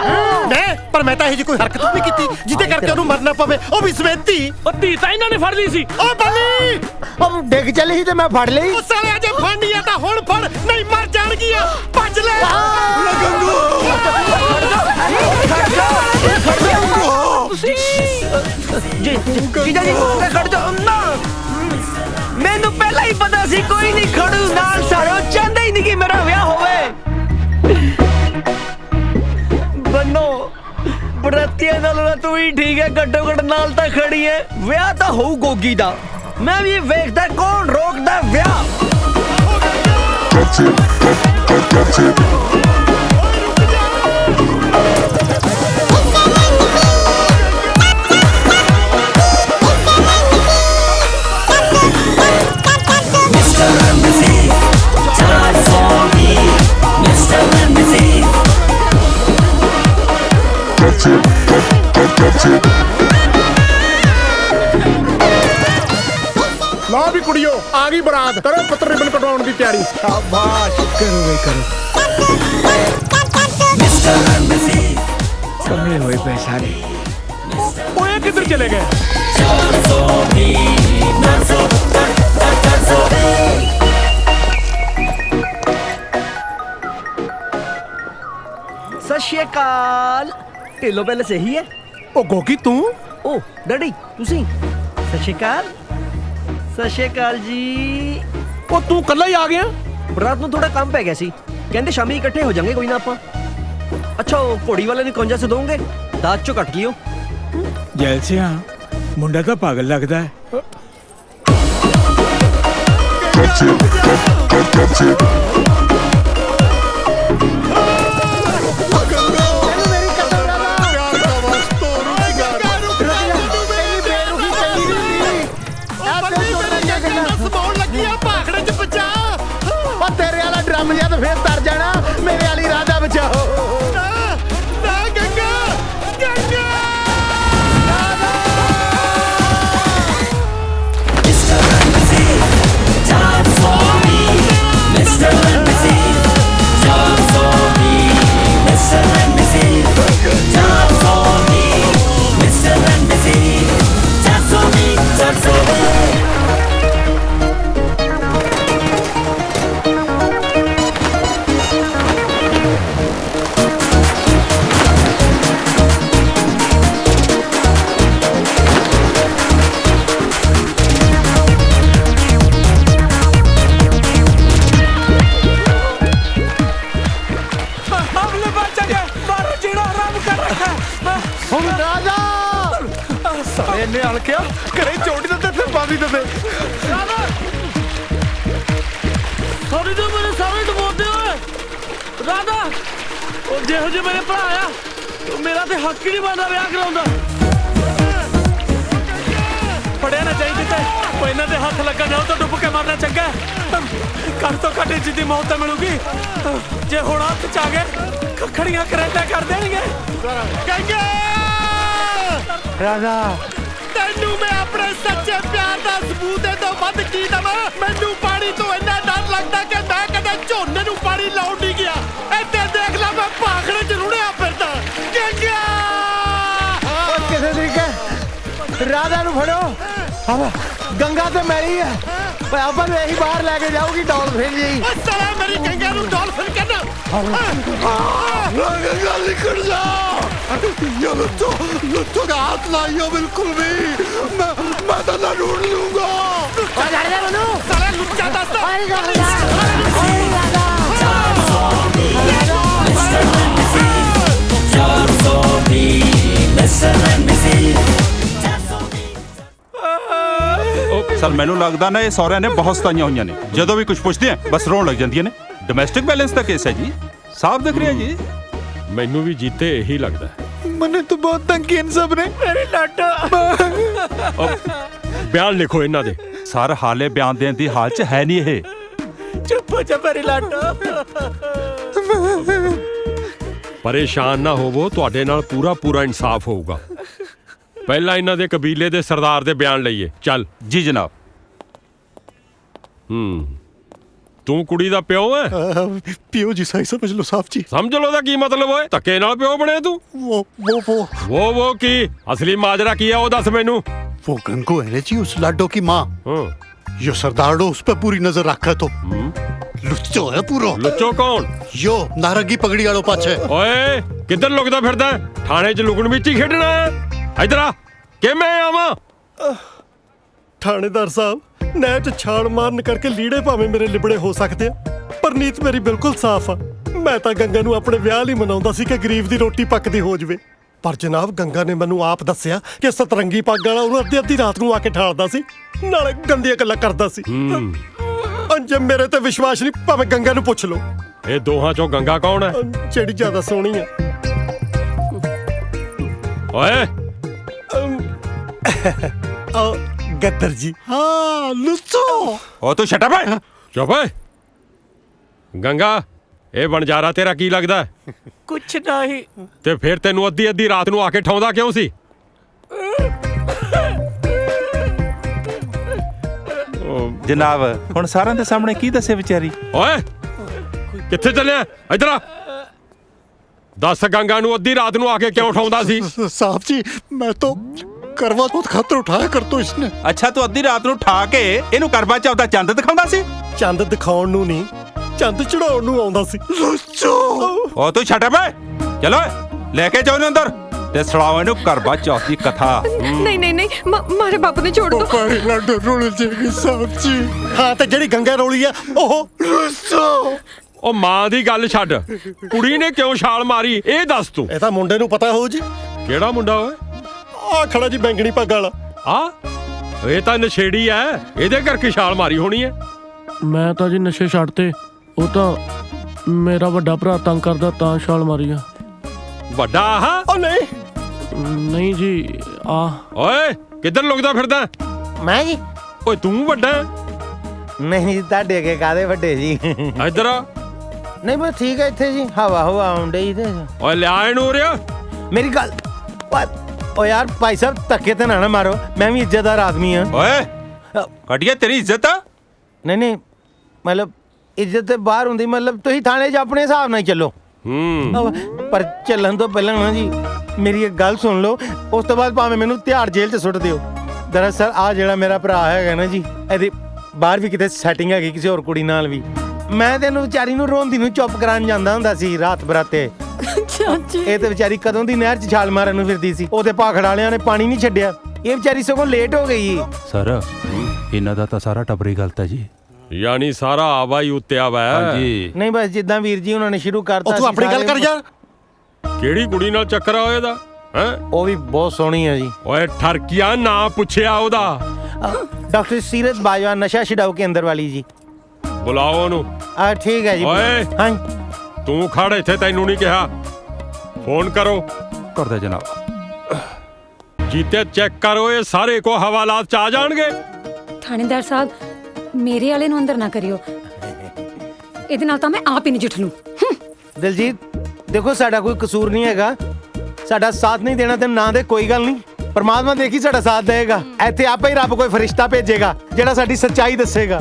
मैं पर मैं तां कोई हरकत नहीं कीती जिदे करके ओनू मरना पवे। ओ भी सवेती ओ धी तां इन्हां ने फड़ ली सी। ओ बल्ली अब डिग चली ही ते मैं फड़ लई। ओ साले अजे फड़नी है तां हुण फड़, नहीं मर जाणगियां। भज ले गंगू। जीजा जी खड़ जाओ ना। मैनू पहला ही पता सी कोई नहीं खड़ू नाल सारो चाहंदा ही नहीं कि मेरा विआह होवे। बन्नो बरातियां नाल ना तू ही ठीक है, घट्टो घट नाल तां खड़ी है। विआह तां होऊ गोगी दा, मैं भी वेखदा कौन रोकदा विआह। लो भी कुड़ियो आ गई बारात, करो पुत्र रिबन कटवाउण दी तैयारी। शाबाश करो वे करो। कमरे होए पे सारे। ओए किधर चले गए? सत श्री अकाल। ढिल्लो पहले सही है। ओ गोगी तू? ओ डैडी तुसी? सत श्री अकाल। सत श्री अकाल जी। ओ तू कल्ला ही आ गया? बरात ਨੂੰ ਥੋੜਾ ਕੰਮ ਪੈ ਗਿਆ ਸੀ, ਕਹਿੰਦੇ ਸ਼ਾਮੀ ਇਕੱਠੇ ਹੋ ਜਾਾਂਗੇ ਕੋਈ ਨਾ ਆਪਾਂ। ਅੱਛਾ ਉਹ ਘੋੜੀ ਵਾਲੇ ਨੂੰ ਕੌਂਜਾ ਸੇ ਦੋਗੇ? ਦਾਤ ਚੋਂ ਕੱਟ ਲਿਓ। ਜੈਸੇ ਹਾਂ ਮੁੰਡਾ ਤਾਂ ਪਾਗਲ ਲੱਗਦਾ ਹੈ। तेरे वाला ड्रम या तो फिर तर जाना, मेरे वाली राधा बचाओ। गंगा गंगा Mr. ਰਾਜਾ ਸਾਰੇ ਨੇ ਹਲਕਿਆ ਘਰੇ ਚੋਟੀ ਦੇ ਤੇ ਪਾਣੀ ਦੇ ਸੌਰੀ ਤੇ ਮੇਰੇ ਸਾਰੇ ਡਬੋਦੇ ਓਏ ਰਾਧਾ ਉਹ ਜਿਹੋ ਜਿਹੇ ਮੇਰੇ ਭਰਾ ਆ ਮੇਰਾ ਤੇ ਹੱਕ ਹੀ ਨਹੀਂ ਬਣਦਾ ਵਿਆਹ ਕਰਾਉਂਦਾ ਫੜਿਆ ਨਾ ਚਾਹੀਦੀ ਤੇ ਉਹ ਇਹਨਾਂ ਦੇ ਹੱਥ ਲੱਗਾ ਜਾਓ ਤਾਂ ਡੁੱਬ ਕੇ ਮਰਨਾ ਚੰਗਾ ਘੱਟ ਤੋਂ ਘੱਟ ਜਿੱਦੀ ਮੌਤ ਤਾਂ ਮਿਲੂਗੀ ਜੇ ਹੁਣ ਹੱਥ ਚ ਆ ਗਏ ਖੜੀਆਂ ਕਰੇਟਾ ਕਰ ਦੇਣਗੇ ਗੰਗਾ ਰਾਜਾ ਤੈਨੂੰ ਮੈਂ ਆਪਣੇ ਸੱਚੇ ਪਿਆਰ ਦਾ ਸਬੂਤ ਦੇ ਤੋਂ ਵੱਧ ਕੀ ਦਵਾਂ ਮੈਨੂੰ ਪਾਣੀ ਤੋਂ ਇੰਨਾ ਡਰ ਲੱਗਦਾ ਕਿ ਮੈਂ ਕਦੇ ਝੋਨੇ ਨੂੰ ਪਾਣੀ ਲਾਉਣ ਨਹੀਂ ਗਿਆ ਇੱਥੇ ਦੇਖ ਲੈ ਮੈਂ ਭਾਖੜੇ 'ਚ ਰੁੜਿਆ ਫਿਰਦਾ ਗੰਗਾ ਕਿਸੇ ਤਰੀਕੇ ਰਾਧਾ ਨੂੰ ਫੜੋ ਹਾਂ ਗੰਗਾ ਤੇ ਮੈਰੀ ਹੈ ਓਏ ਆਪਾਂ ਨੂੰ ਇਹੀ ਬਾਹਰ ਲੈ ਕੇ ਜਾਊਗੀ ਡੌਲਫਿਨ ਜੀ ਓ ਸਾਲਾ ਮੇਰੀ ਗੰਗਾ ਨੂੰ ਡੌਲਫਿਨ ਕਹਿੰਦਾ ਗੰਗਾ ਨਿਕਲ ਜਾ ये लुच्चो का हाथ लाइयो बिल्कुल भी मैं तो ना ढूंढ लूंगा साला लुच्चा दस्ता ਸਰ ਮੈਨੂੰ ਲੱਗਦਾ ਨਾ ਇਹ ਸਹੁਰਿਆਂ ਨੇ ਬਹੁਤ ਸਤਾਈਆਂ ਹੋਈਆਂ ਨੇ ਜਦੋਂ ਵੀ ਕੁਝ ਪੁੱਛਦੇ ਆ ਬਸ ਰੋਣ ਲੱਗ ਜਾਂਦੀਆਂ ਨੇ ਡੋਮੈਸਟਿਕ ਵਾਇਲੈਂਸ ਦਾ ਕੇਸ ਹੈ ਜੀ ਸਾਫ਼ ਦਿਖ ਰਿਹਾ ਜੀ ਮੈਨੂੰ ਵੀ ਜੀਤੇ ਇਹੀ ਲੱਗਦਾ मैंने तो बहुत तंग किए इन सब ने मेरे लाडा ਬਿਆਨ ਲਿਖੋ ਇਹਨਾਂ ਦੇ ਸਰ ਹਾਲੇ ਬਿਆਨ ਦੇਣ ਦੀ ਹਾਲ 'ਚ ਹੈ ਨਹੀਂ ਇਹ ਚੁੱਪ ਹੋ ਜਾ ਮੇਰੀ ਲਾਟੋ ਪਰੇਸ਼ਾਨ ਨਾ ਹੋਵੋ ਤੁਹਾਡੇ ਨਾਲ ਪੂਰਾ ਇਨਸਾਫ ਹੋਊਗਾ ਪਹਿਲਾਂ ਇਹਨਾਂ ਦੇ ਕਬੀਲੇ ਦੇ ਸਰਦਾਰ ਦੇ ਬਿਆਨ ਲਈਏ ਚੱਲ ਜੀ ਜਨਾਬ ਤੂੰ ਕੁੜੀ ਦਾ ਪਿਓ ਹੈ पियो जी सही समझ लो साहब जी ਸਮਝ ਲੋ ਦਾ ਕੀ ਮਤਲਬ ਓਏ ਧੱਕੇ ਨਾਲ ਪਿਓ ਬਣੇ ਤੂੰ वो ਕੀ ਅਸਲੀ ਮਾਜਰਾ ਕੀ ਹੈ ਉਹ ਦੱਸ ਮੈਨੂੰ वो गंगू है जी उस लाडो की माँ यो सरदारो उस पर पूरी नजर रखा तो लुच्चो है पूरा ਲੁੱਚੋ ਕੌਣ यो नारंगी पगड़ी वालों पाछे ਓਏ ਕਿੱਧਰ ਲੁਕਦਾ ਫਿਰਦਾ ਥਾਣੇ 'ਚ ਲੁਕਣ ਵਿੱਚ ਹੀ ਖੇਡਣਾ ਹੈ ਇੱਧਰ ਆ ਕਿਵੇਂ ਆਵਾਂ थानेदार साहब नैर च छाल मारन करके लीड़े भावें मेरे लिबड़े हो सकते हैं पर नीत मेरी बिल्कुल साफ आ मैं तां गंगा नूं अपने विआह लई मनाउंदा सी कि गरीब दी रोटी पकदी हो जवे पर जनाब गंगा ने मैनूं आप दस्सिया कि सतरंगी पग वाला उहनूं अद्धी रात नूं आके ਠਾਲਦਾ ਸੀ नाले गंदियां गल्लां करदा सी जे मेरे ते विश्वास नहीं भावें गंगा नूं पुछ लो ਇਹ ਦੋਹਾਂ ਚੋਂ ਗੰਗਾ ਕੌਣ ਹੈ ਜਿਹੜੀ ਜ਼ਿਆਦਾ ਸੋਹਣੀ ਆ ਓਏ गद्दर जी हाँ लुच्चो ਉਹ ਤੂੰ ਛੱਟ ਪੈ ਚੁੱਪ ਓਏ ਗੰਗਾ ਇਹ ਬਣਜਾਰਾ ਤੇਰਾ ਕੀ ਲੱਗਦਾ ਕੁਛ ਨਹੀਂ ਤੇ ਫਿਰ ਤੈਨੂੰ ਅੱਧੀ ਰਾਤ ਨੂੰ ਆ ਕੇ ਠਾਉਂਦਾ ਕਿਉਂ ਸੀ ਜਨਾਬ ਹੁਣ ਸਾਰਿਆਂ ਦੇ ਸਾਹਮਣੇ ਕੀ ਦੱਸੇ ਵਿਚਾਰੀ ਓਏ ਕਿੱਥੇ ਚੱਲਿਆ ਇੱਧਰ ਆ ਦੱਸ ਗੰਗਾ ਨੂੰ ਅੱਧੀ ਰਾਤ ਨੂੰ ਆ ਕੇ ਕਿਉਂ ਠਾਉਂਦਾ ਸੀ साहब जी मैं तो करवा चौथ खातर उठाया कर तो इसने ਅੱਛਾ ਤੂੰ ਅੱਧੀ ਰਾਤ ਨੂੰ ਠਾ ਕੇ ਇਹਨੂੰ ਕਰਵਾ ਚੌਥ ਦਾ ਚੰਦ ਦਿਖਾਉਂਦਾ ਸੀ ਚੰਦ ਦਿਖਾਉਣ ਨੂੰ ਨਹੀਂ ਚੰਦ ਚੜਾਉਣ ਨੂੰ ਆਉਂਦਾ ਸੀ ਲੁੱਚੋ ਉਹ ਤੂੰ ਛੱਟ ਪੈ ਚਲੋ ਲੈ ਕੇ ਜਾਓ ਇਹਨੂੰ ਅੰਦਰ ਤੇ ਸੁਣਾਓ ਇਹਨੂੰ ਕਰਵਾ ਚੌਥ ਦੀ ਕਥਾ ਨਹੀਂ ਮਾਰੇ ਬਾਪੂ ਨੇ ਛੋੜ ਦੋ ਪਾਣੀ ਲੱਡੂ ਰੋਲ ਜੇਗੀ ਸਾਹਿਬ ਜੀ ਹਾਂ ਤੇ ਜਿਹੜੀ ਗੰਗਾ ਰੋਲੀ ਆ ਉਹ ਲੁੱਚੋ ਉਹ ਮਾਂ ਦੀ ਗੱਲ ਛੱਡ ਕੁੜੀ ਨੇ ਕਿਉਂ ਛਾਲ ਮਾਰੀ ਇਹ ਦੱਸ ਤੂੰ ਇਹ ਤਾਂ ਮੁੰਡੇ ਨੂੰ ਪਤਾ ਹੋਊ ਜੀ ਕਿਹੜਾ ਮੁੰਡਾ ਓਏ ਆ ਖੜਾ ਜੀ ਬੈਂਗਣੀ ਪੱਗ ਵਾਲਾ ਆ ਇਹ ਤਾਂ ਨਸ਼ੇੜੀ ਐ ਇਹਦੇ ਕਰਕੇ ਛਾਲ ਮਾਰੀ ਹੋਣੀ ਐ ਮੈਂ ਤਾਂ ਜੀ ਨਸ਼ੇ ਛੱਡਤੇ ਉਹ ਤਾਂ ਮੇਰਾ ਵੱਡਾ ਭਰਾ ਤੰਗ ਕਰਦਾ ਤਾਂ ਛਾਲ ਮਾਰੀ ਆ ਵੱਡਾ ਆਹ ਉਹ ਨਹੀਂ ਜੀ ਆ ਓਏ ਕਿੱਧਰ ਲੁਕਦਾ ਫਿਰਦਾ ਮੈਂ ਜੀ ਓਏ ਤੂੰ ਵੱਡਾ ਨਹੀਂ ਤੁਹਾਡੇ ਅੱਗੇ ਕਾਦੇ ਵੱਡੇ ਜੀ ਇੱਧਰ ਆ ਨਹੀਂ ਬਸ ਠੀਕ ਹੈ ਇੱਥੇ ਜੀ ਹਵਾ ਆਉਣ ਡਈ ਤੇ ਓਏ ਲਿਆ ਇਹਨੂੰ ਉਰਿਆ ਮੇਰੀ ਗੱਲ ਓ ਯਾਰ ਭਾਈ ਸਾਹਿਬ ਧੱਕੇ ਤੇ ਨਾ ਮਾਰੋ ਮੈਂ ਵੀ ਇੱਜ਼ਤਦਾਰ ਆਦਮੀ ਆ ਓਏ ਘਟਿਆ ਤੇਰੀ ਇੱਜ਼ਤ ਆ ਨਹੀਂ ਮਤਲਬ ਇੱਜ਼ਤ ਤੇ ਬਾਹਰ ਹੁੰਦੀ ਮਤਲਬ ਤੁਸੀਂ ਥਾਣੇ 'ਚ ਆਪਣੇ ਹਿਸਾਬ ਨਾਲ ਹੀ ਚੱਲੋ ਪਰ ਚੱਲਣ ਤੋਂ ਪਹਿਲਾਂ ਨਾ ਜੀ ਮੇਰੀ ਇੱਕ ਗੱਲ ਸੁਣ ਲਓ ਉਸ ਤੋਂ ਬਾਅਦ ਭਾਵੇਂ ਮੈਨੂੰ ਤਿਹਾੜ ਜੇਲ੍ਹ 'ਚ ਸੁੱਟ ਦਿਓ ਦਰਅਸਲ ਆ ਜਿਹੜਾ ਮੇਰਾ ਭਰਾ ਹੈਗਾ ਨਾ ਜੀ ਇਹਦੀ ਬਾਹਰ ਵੀ ਕਿਤੇ ਸੈਟਿੰਗ ਹੈਗੀ ਕਿਸੇ ਹੋਰ ਕੁੜੀ ਨਾਲ ਵੀ ਮੈਂ ਤੈਨੂੰ ਵਿਚਾਰੀ ਨੂੰ ਰੋਂਦੀ ਨੂੰ ਚੁੱਪ ਕਰਾਉਣ ਜਾਂਦਾ ਹੁੰਦਾ ਸੀ ਰਾਤ ਬਰਾਤੇ ਇਹ ਤੇ ਵਿਚਾਰੀ ਕਦੋਂ ਦੀ ਨਹਿਰ 'ਚ ਛਾਲ ਮਾਰਨ ਨੂੰ ਫਿਰਦੀ ਸੀ ਉਹਦੇ ਭਾਖੜ ਵਾਲਿਆਂ ਨੇ ਪਾਣੀ ਨਹੀਂ ਛੱਡਿਆ ਇਹ ਵਿਚਾਰੀ ਸਗੋਂ ਲੇਟ ਹੋ ਗਈ ਸਰ ਇਹਨਾਂ ਦਾ ਤਾਂ ਸਾਰਾ ਟੱਬਰੀ ਗਲਤ ਹੈ ਜੀ ਯਾਨੀ ਸਾਰਾ ਆਵਾ ਹੀ ਉੱਤਿਆ ਵਾ ਹਾਂਜੀ ਨਹੀਂ ਬਸ ਜਿੱਦਾਂ ਵੀਰ ਜੀ ਉਹਨਾਂ ਨੇ ਸ਼ੁਰੂ ਕਰਤਾ ਤੂੰ ਆਪਣੀ ਗੱਲ ਕਰ ਯਾਰ ਕਿਹੜੀ ਕੁੜੀ ਨਾਲ ਚੱਕਰ ਆ ਇਹਦਾ ਹੈ? ਉਹ ਵੀ ਬਹੁਤ ਸੋਹਣੀ ਹੈ ਜੀ। ਓਏ ਠਰਕੀਆ ਨਾ ਪੁੱਛਿਆ ਉਹਦਾ। डॉक्टर सीरत बाजवा नशा छिड़ाओ केंद्र वाली जी। ਬੁਲਾਓ ਉਹਨੂੰ। ठीक है जी। ਓਏ हाँ ਤੂੰ ਖੜ ਇੱਥੇ, ਤੈਨੂੰ ਨਹੀਂ ਕਿਹਾ। ਫੋਨ ਕਰੋ। ਕਰਦੇ ਜਨਾਬ। ਜੀਤੇ ਚੈੱਕ ਕਰੋ, ਇਹ ਸਾਰੇ ਕੋ ਹਵਾਲਾਤ ਚ ਆ ਜਾਣਗੇ। ਥਾਣੇਦਾਰ ਸਾਹਿਬ ਮੇਰੇ ਵਾਲੇ ਨੂੰ ਅੰਦਰ ਨਾ ਕਰਿਓ, ਇਹਦੇ ਨਾਲ ਤਾਂ ਮੈਂ ਆਪ ਹੀ ਨਜਿੱਠ ਲੂੰ। दिलजीत देखो साडा कोई कसूर नहीं हैगा, साडा साथ नहीं देना ते ना दे कोई गल नहीं, परमात्मा देखी साडा साथ देगा। ਇੱਥੇ ਆਪੇ ਹੀ ਰੱਬ ਕੋਈ ਫਰਿਸ਼ਤਾ ਭੇਜੇਗਾ ਜਿਹੜਾ ਸਾਡੀ ਸੱਚਾਈ ਦੱਸੇਗਾ।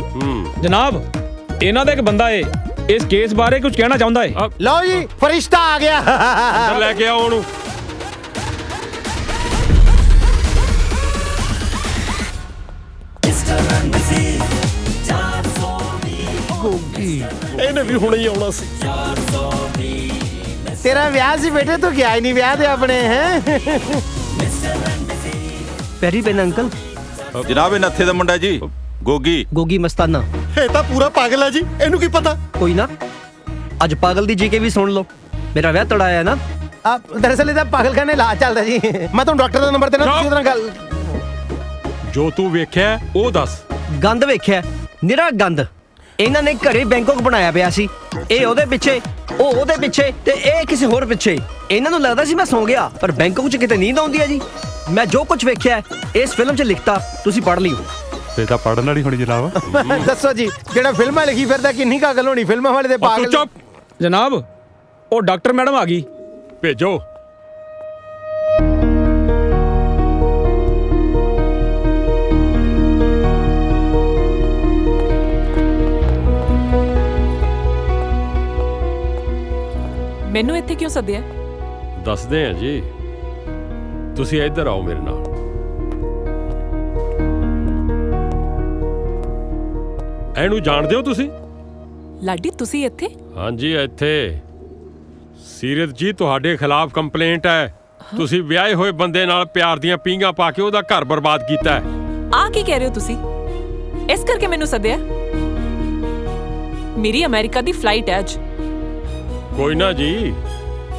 ਜਨਾਬ ਇਹਨਾਂ ਦਾ ਇੱਕ ਬੰਦਾ ਏ ਇਸ ਕੇਸ ਬਾਰੇ ਕੁਝ ਕਹਿਣਾ ਚਾਹੁੰਦਾ ਏ। ਲਓ ਜੀ ਫਰਿਸ਼ਤਾ ਆ ਗਿਆ। ਅੰਦਰ ਲੈ ਕੇ ਆਓ ਉਹਨੂੰ। ਗੋਗੀ ਇਹਨੇ ਵੀ ਹੁਣੇ ਹੀ ਆਉਣਾ ਸੀ। ਤੇਰਾ ਵਿਆਹ ਸੀ ਬੇਟੇ, ਤੂੰ ਗਿਆ ਹੀ ਨਹੀਂ ਵਿਆਹ ਦੇ ਆਪਣੇ ਹੈ। ਪੈਰੀ ਪੈਨ ਅੰਕਲ। ਜਨਾਬ ਇਹ ਨੱਥੇ ਦਾ ਮੁੰਡਾ ਜੀ, ਗੋਗੀ। ਗੋਗੀ ਮਸਤਾਨਾ। ਇਹ ਤਾਂ ਪੂਰਾ ਪਾਗਲ ਹੈ ਜੀ, ਇਹਨੂੰ ਕੀ ਪਤਾ। ਕੋਈ ਨਾ ਅੱਜ ਪਾਗਲ ਦੀ ਜੀਕੇ ਵੀ ਸੁਣ ਲਓ। ਮੇਰਾ ਵਿਆਹ ਤੜਾਇਆ ਨਾ। ਦਰਅਸਲ ਇਹਦਾ ਪਾਗਲਖਾਨੇ ਇਲਾਜ ਚੱਲਦਾ ਜੀ। ਮੈਂ ਤੁਹਾਨੂੰ ਡਾਕਟਰ ਦਾ ਨੰਬਰ ਦੇਣਾ, ਤੁਸੀਂ ਉਹਦੇ ਨਾਲ ਗੱਲ। ਜੋ ਤੂੰ ਵੇਖਿਆ ਉਹ ਦੱਸ। ਗੰਦ ਵੇਖਿਆ, ਨਿਰਾ ਗੰਦ। ਇਹਨਾਂ ਨੇ ਘਰੇ ਬੈਂਕਾਕ ਬਣਾਇਆ ਪਿਆ ਸੀ, ਇਹ ਉਹਦੇ ਪਿੱਛੇ, ਉਹ ਉਹਦੇ ਪਿੱਛੇ ਤੇ ਇਹ ਕਿਸੇ ਹੋਰ ਪਿੱਛੇ। ਇਹਨਾਂ ਨੂੰ ਲੱਗਦਾ ਸੀ ਮੈਂ ਸੌਂ ਗਿਆ, ਪਰ ਬੈਂਕਾਕ 'ਚ ਕਿਤੇ ਨੀਂਦ ਆਉਂਦੀ ਹੈ ਜੀ। ਮੈਂ ਜੋ ਕੁਝ ਵੇਖਿਆ ਇਸ ਫਿਲਮ 'ਚ ਲਿਖਤਾ, ਤੁਸੀਂ ਪੜ੍ਹ ਲਿਓ। ਤੇ ਤਾਂ ਪੜਨ ਵਾਲੀ ਹੋਣੀ ਜਨਾਬ। ਦੱਸੋ ਜੀ, ਜਿਹੜਾ ਫਿਲਮਾਂ ਲਿਖੀ ਫਿਰਦਾ ਕਿੰਨੀ ਕਾਗਲ ਹੋਣੀ ਫਿਲਮਾਂ ਵਾਲੇ ਦੇ ਪਾਗਲ। ਚੁੱਪ ਜਨਾਬ ਉਹ ਡਾਕਟਰ ਮੈਡਮ ਆ ਗਈ, ਭੇਜੋ। ਮੈਨੂੰ ਇੱਥੇ ਕਿਉਂ ਸੱਦਿਆ? ਦੱਸਦੇ ਆ ਜੀ, ਤੁਸੀਂ ਇੱਧਰ ਆਓ ਮੇਰੇ ਨਾਲ। ਇਹਨੂੰ ਜਾਣਦੇ ਹੋ ਤੁਸੀਂ? ਲਾਡੀ ਤੁਸੀਂ ਇੱਥੇ? ਹਾਂਜੀ ਇੱਥੇ। ਸੀਰਤ ਜੀ ਤੁਹਾਡੇ ਖਿਲਾਫ ਕੰਪਲੇਂਟ ਹੈ। ਤੁਸੀਂ ਵਿਆਹੇ ਹੋਏ ਬੰਦੇ ਨਾਲ ਪਿਆਰ ਦੀਆਂ ਪੀਂਘਾਂ ਪਾ ਕੇ ਉਹਦਾ ਘਰ ਬਰਬਾਦ ਕੀਤਾ ਹੈ। ਆ ਕੀ ਕਹਿ ਰਹੇ ਹੋ ਤੁਸੀਂ? ਇਸ ਕਰਕੇ ਮੈਨੂੰ ਸੱਦਿਆ? ਮੇਰੀ ਅਮਰੀਕਾ ਦੀ ਫਲਾਈਟ ਹੈ ਅੱਜ। ਕੋਈ ਨਾ ਜੀ,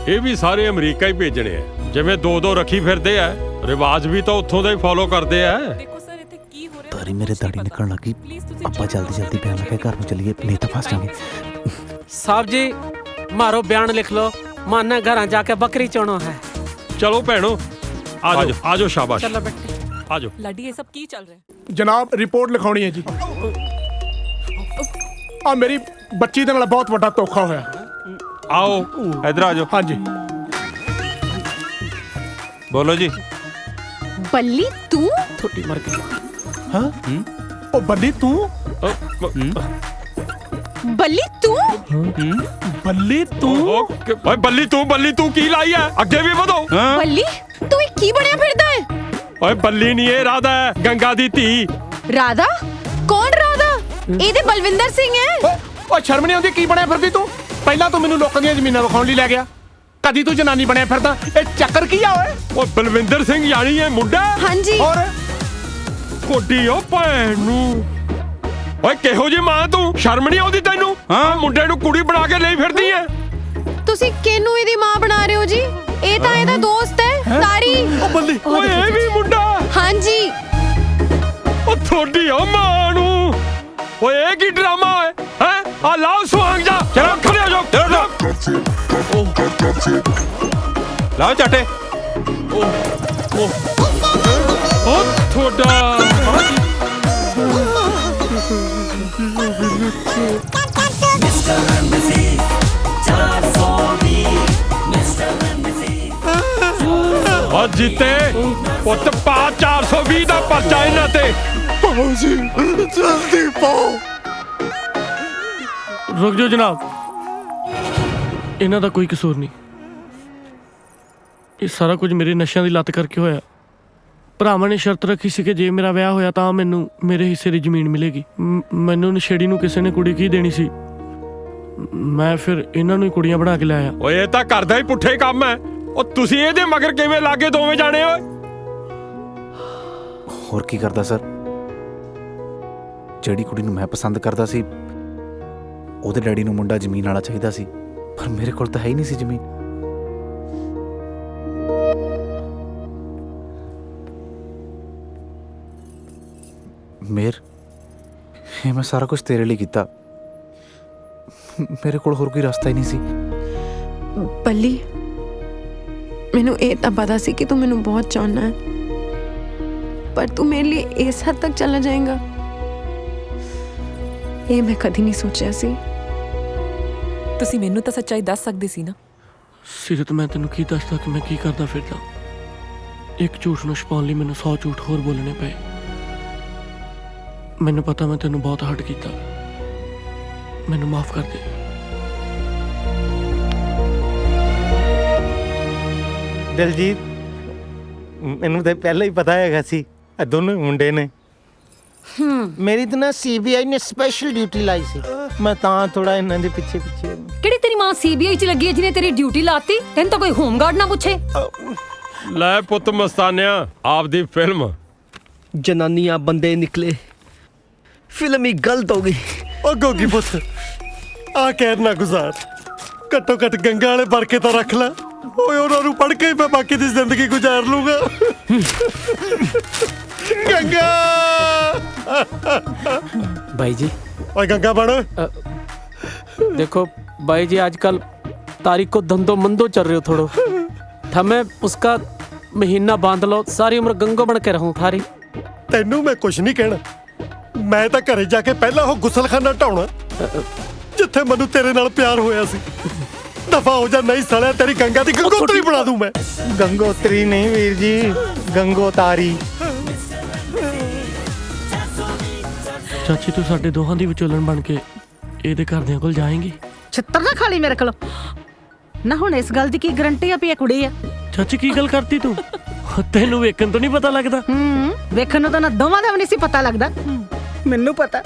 ਇਹ ਵੀ ਸਾਰੇ ਅਮਰੀਕਾ ਹੀ ਭੇਜਣੇ ਆ। ਜਿਵੇਂ ਦੋ ਦੋ ਰੱਖੀ ਫਿਰਦੇ ਆ, ਰਿਵਾਜ ਵੀ ਤਾਂ ਉੱਥੋਂ ਦਾ ਹੀ ਫੋਲੋ ਕਰਦੇ ਆ। ਤਾਰੀ ਮੇਰੇ ਦਾੜੀ ਨਿਕਲਣ ਲੱਗੀ, ਆਪਾਂ ਜਲਦੀ ਜਲਦੀ ਬਿਆਨ ਲਿਖੇ ਘਰ ਨੂੰ ਚੱਲੀਏ, ਨਹੀਂ ਤਾਂ ਫਸ ਜਾਵਾਂਗੇ। ਸਾਹਿਬ ਜੀ ਮਾਰੋ ਬਿਆਨ ਲਿਖ ਲੋ, ਮਾਨਾ ਘਰਾਂ ਜਾ ਕੇ ਬੱਕਰੀ ਚੋਣੋ ਹੈ। ਚਲੋ ਭੈਣੋ ਆਜੋ ਆਜੋ, ਸ਼ਾਬਾਸ਼ ਚਲੋ ਬੇਟੇ ਆਜੋ। ਲਾਡੀ ਇਹ ਸਭ ਕੀ ਚੱਲ ਰਿਹਾ? ਜਨਾਬ ਰਿਪੋਰਟ ਲਿਖਾਉਣੀ ਹੈ ਜੀ। ਆ ਮੇਰੀ ਬੱਚੀ ਦੇ ਨਾਲ ਬਹੁਤ ਵੱਡਾ ਧੋਖਾ ਹੋਇਆ। ਆਓ ਇਧਰ ਆ ਜਾਓ। ਹਾਂਜੀ ਬੋਲੋ ਜੀ। ਬੱਲੀ ਤੂੰ? ਥੋੜੀ ਮਰ ਗਈ। ਹਾਂ ਉਹ ਬੱਲੀ ਤੂੰ? ਬੱਲੀ ਤੂੰ? ਬੱਲੀ ਤੂੰ? ਓਏ ਬੱਲੀ ਤੂੰ ਕੀ ਲਾਈ ਹੈ? ਅੱਗੇ ਵੀ ਵਧੋ। ਬੱਲੀ ਤੂੰ ਇਹ ਕੀ ਬਣਿਆ ਫਿਰਦਾ ਹੈ? ਓਏ ਬੱਲੀ ਨਹੀਂ, ਇਹ ਰਾਧਾ ਹੈ, ਗੰਗਾ ਦੀ ਧੀ। ਰਾਧਾ? ਕੌਣ ਰਾਧਾ? ਇਹ ਤੇ ਬਲਵਿੰਦਰ ਸਿੰਘ ਹੈ। ਓਏ ਸ਼ਰਮ ਨਹੀਂ ਆਉਂਦੀ? ਕੀ ਬਣਿਆ ਫਿਰਦੀ ਤੂੰ? ਪਹਿਲਾਂ ਤੂੰ ਮੈਨੂੰ ਲੋਕਾਂ ਦੀਆਂ ਜ਼ਮੀਨਾਂ ਵਿਖਾਉਣ ਲਈ ਲੈ ਗਿਆ, ਕਦੀ ਤੂੰ ਜਨਾਨੀ ਬਣਿਆ ਫਿਰਦਾ। ਇਹ ਚੱਕਰ ਕੀ ਆ ਓਏ? ਓਏ ਬਲਵਿੰਦਰ ਸਿੰਘ ਯਾਨੀ ਇਹ ਮੁੰਡਾ? ਹਾਂਜੀ। ਹੋਰ ਕੋਡੀ ਓ ਭੈਣ ਨੂੰ। ਓਏ ਕਿਹੋ ਜੀ ਮਾਂ ਤੂੰ? ਸ਼ਰਮ ਨਹੀਂ ਆਉਂਦੀ ਤੈਨੂੰ? ਹਾਂ ਮੁੰਡੇ ਨੂੰ ਕੁੜੀ ਬਣਾ ਕੇ ਲਈ ਫਿਰਦੀ ਐ। ਤੁਸੀਂ ਕਿਹਨੂੰ ਇਹਦੀ ਮਾਂ ਬਣਾ ਰਹੇ ਹੋ ਜੀ? ਇਹ ਤਾਂ ਇਹਦਾ ਦੋਸਤ ਹੈ ਤਾਰੀ। ਓ ਬੱਲੀ, ਓਏ ਇਹ ਵੀ ਮੁੰਡਾ? ਹਾਂਜੀ। ਓ ਥੋੜੀ ਓ ਮਾਂ ਨੂੰ। ਓਏ ਇਹ ਕੀ ਡਰਾਮਾ ਹੈ? ਹੈ ਆ ਲਾਓ ਸੁਹਾਗ ਜਾ। ਚਲੋ ਖੜੇ ਹੋ ਜਾਓ। ਲਾਓ ਚਾਟੇ। ਓ ਥੋੜਾ ਓ ਜੀਤੇ ਪੁੱਤ ਪਾ 420 ਦਾ ਪਰਚਾ ਇਹਨਾਂ ਤੇ। ਪਾਓ ਜੀ ਜਲਦੀ ਪਾਓ। ਰੁਕ ਜਾਓ ਜਨਾਬ, ਇਹਨਾਂ ਦਾ ਕੋਈ ਕਸੂਰ ਨਹੀਂ। ਇਹ ਸਾਰਾ ਕੁਝ ਮੇਰੇ ਨਸ਼ਿਆਂ ਦੀ ਲੱਤ ਕਰਕੇ ਹੋਇਆ। ਭਰਾਵਾਂ ਨੇ ਸ਼ਰਤ ਰੱਖੀ ਸੀ ਕਿ ਜੇ ਮੇਰਾ ਵਿਆਹ ਹੋਇਆ ਤਾਂ ਮੈਨੂੰ ਮੇਰੇ ਹਿੱਸੇ ਦੀ ਜ਼ਮੀਨ ਮਿਲੇਗੀ। ਮੈਨੂੰ ਨਸ਼ੇੜੀ ਨੂੰ ਕਿਸੇ ਨੇ ਕੁੜੀ ਕੀ ਦੇਣੀ ਸੀ। ਮੈਂ ਫਿਰ ਇਹਨਾਂ ਨੂੰ ਹੀ ਕੁੜੀਆਂ ਬਣਾ ਕੇ ਲਿਆਇਆ। ਓਏ ਇਹ ਤਾਂ ਕਰਦਾ ਹੀ ਪੁੱਠੇ ਕੰਮ ਹੈ। ਉਹ ਤੁਸੀਂ ਇਹਦੇ ਮਗਰ ਕਿਵੇਂ ਲੱਗੇ ਦੋਵੇਂ ਜਾਣੇ? ਓਏ ਹੋਰ ਕੀ ਕਰਦਾ ਸਰ? ਜਿਹੜੀ ਕੁੜੀ ਨੂੰ ਮੈਂ ਪਸੰਦ ਕਰਦਾ ਸੀ ਉਹਦੇ ਡੈਡੀ ਨੂੰ ਮੁੰਡਾ ਜ਼ਮੀਨ ਵਾਲਾ ਚਾਹੀਦਾ ਸੀ, ਪਰ ਮੇਰੇ ਕੋਲ ਤਾਂ ਹੈ ਹੀ ਨਹੀਂ ਸੀ ਜ਼ਮੀਨ। ਮੇਰ ਇਹ ਮੈਂ ਸਾਰਾ ਕੁਝ ਤੇਰੇ ਲਈ ਕੀਤਾ। ਮੇਰੇ ਕੋਲ ਹੋਰ ਕੋਈ ਰਸਤਾ ਹੀ ਨਹੀਂ ਸੀ। ਬੱਲੀ, ਮੈਨੂੰ ਇਹ ਤਾਂ ਪਤਾ ਸੀ ਕਿ ਤੂੰ ਮੈਨੂੰ ਬਹੁਤ ਚਾਹੁੰਦਾ ਹੈ, ਪਰ ਤੂੰ ਮੇਰੇ ਲਈ ਇਸ ਹੱਦ ਤੱਕ ਚਲਾ ਜਾਏਗਾ ਇਹ ਮੈਂ ਕਦੀ ਨਹੀਂ ਸੋਚਿਆ ਸੀ। ਤੁਸੀਂ ਮੈਨੂੰ ਤਾਂ ਸੱਚਾਈ ਦੱਸ ਸਕਦੇ ਸੀ ਨਾ। ਸਿਰਤ, ਮੈਂ ਤੈਨੂੰ ਕੀ ਦੱਸਦਾ ਕਿ ਮੈਂ ਕੀ ਕਰਦਾ ਫਿਰਦਾ। ਇੱਕ ਝੂਠ ਨੂੰ ਛੁਪਾਉਣ ਲਈ ਮੈਨੂੰ 100 ਝੂਠ ਹੋਰ ਬੋਲਣੇ ਪਏ। ਮੈਨੂੰ ਪਤਾ ਮੈਂ ਤੈਨੂੰ ਬਹੁਤ ਹਰਟ ਕੀਤਾ, ਮੈਨੂੰ ਮਾਫ ਕਰ ਦੇ। ਦਿਲਜੀਤ, ਮੈਨੂੰ ਤਾਂ ਪਹਿਲਾਂ ਹੀ ਪਤਾ ਹੈਗਾ ਸੀ ਇਹ ਦੋਨੋਂ ਮੁੰਡੇ ਨੇ। ਮੇਰੀ ਤਾਂ ਨਾ ਸੀਬੀਆਈ ਨੇ ਸਪੈਸ਼ਲ ਡਿਊਟੀ ਲਾਈ ਸੀ, ਮੈਂ ਤਾਂ ਥੋੜਾ ਇਹਨਾਂ ਦੇ ਪਿੱਛੇ ਪਿੱਛੇ। ਕਿਹੜੀ ਤੇਰੀ ਮਾਂ ਸੀਬੀਆਈ 'ਚ ਲੱਗੀ ਹੈ ਜਿਹਨੇ ਤੇਰੀ ਡਿਊਟੀ ਲਾਤੀ? ਤੈਨੂੰ ਤਾਂ ਕੋਈ ਹੋਮਗਾਰਡ ਨਾ ਪੁੱਛੇ। ਲੈ ਪੁੱਤ ਮਸਤਾਨਿਆ, ਆਪਦੀ ਫਿਲਮ ਜਨਾਨੀਆਂ ਬੰਦੇ ਨਿਕਲੇ, ਫਿਲਮ ਹੀ ਗਲਤ ਹੋ ਗਈ। ਉਹ ਗੋਗੀ ਪੁੱਤ, ਆ ਕਹਿਰ ਨਾ ਗੁਜ਼ਾਰ, ਘੱਟੋ ਘੱਟ ਗੰਗਾ ਵਾਲੇ ਵਰਕੇ ਤਾਂ ਰੱਖ ਲੈ। ਓਏ ਉਹਨਾਂ ਨੂੰ ਪੜ੍ਹ ਕੇ ਹੀ ਮੈਂ ਬਾਕੀ ਦੀ ਜ਼ਿੰਦਗੀ ਗੁਜ਼ਾਰ ਲੂੰਗਾ। ਗੰਗਾ भाई जी। ओए गंगा बन। देखो भाई जी, आजकल तारीख को धंधो मंदो चल रहे हो थोड़ो, थमे उसका महीना बांध लो, सारी उम्र गंगो बन के रहूं थारी। तेनू मैं कुछ नहीं कहना, मैं तो घरे जाके पहला वो गुसलखाना ढाउणा जिथे मैनू तेरे नाल प्यार होया सी। दफा हो जा, नहीं सालिया तेरी गंगा दी गंगोत्री बना दूं मैं। गंगोत्री नहीं वीर जी, गंगोतारी। ਚਾਚੀ, ਤੂੰ ਸਾਡੇ ਦੋਹਾਂ ਦੀ ਵਿਚੋਲਣ ਬਣ ਕੇ ਇਹਦੇ ਘਰਦਿਆਂ ਕੋਲ ਜਾਏਂਗੀ? ਛਿੱਤਰ ਨਾ ਖਾਲੀ ਮੇਰੇ ਕੋਲ ਨਾ। ਹੁਣ ਇਸ ਗੱਲ ਦੀ ਕੀ ਗਰੰਟੀ ਆ ਵੀ ਇਹ ਕੁੜੀ ਆ? ਚਾਚੀ, ਕੀ ਗੱਲ ਕਰਤੀ ਤੂੰ? ਤੈਨੂੰ ਵੇਖਣ ਤੋਂ ਨਹੀਂ ਪਤਾ ਲੱਗਦਾ? ਵੇਖਣ ਨੂੰ ਤਾਂ ਨਾ ਦੋਵਾਂ ਦਾ ਵੀ ਨਹੀਂ ਸੀ ਪਤਾ ਲੱਗਦਾ। ਮੈਨੂੰ ਪਤਾ,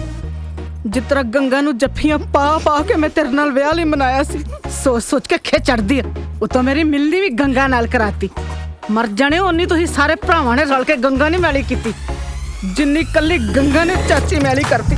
ਜਿਸ ਤਰ੍ਹਾਂ ਗੰਗਾ ਨੂੰ ਜੱਫੀਆਂ ਪਾ ਪਾ ਕੇ ਮੈਂ ਤੇਰੇ ਨਾਲ ਵਿਆਹ ਲਈ ਮਨਾਇਆ ਸੀ, ਸੋਚ ਸੋਚ ਕੇ ਖੇ ਚੜਦੀ ਆ। ਉਤੋਂ ਮੇਰੀ ਮਿਲਣੀ ਵੀ ਗੰਗਾ ਨਾਲ ਕਰਾਤੀ। ਮਰ ਜਾਣੇ ਓਨੀ ਤੁਸੀਂ ਸਾਰੇ ਭਰਾਵਾਂ ਨੇ ਰਲ ਕੇ ਗੰਗਾ ਨੇ ਮੈਲੀ ਕੀਤੀ, ਜਿੰਨੀ ਕੱਲੀ ਗੰਗਾ ਨੇ ਚਾਚੀ ਮੈਲੀ ਕਰਤੀ।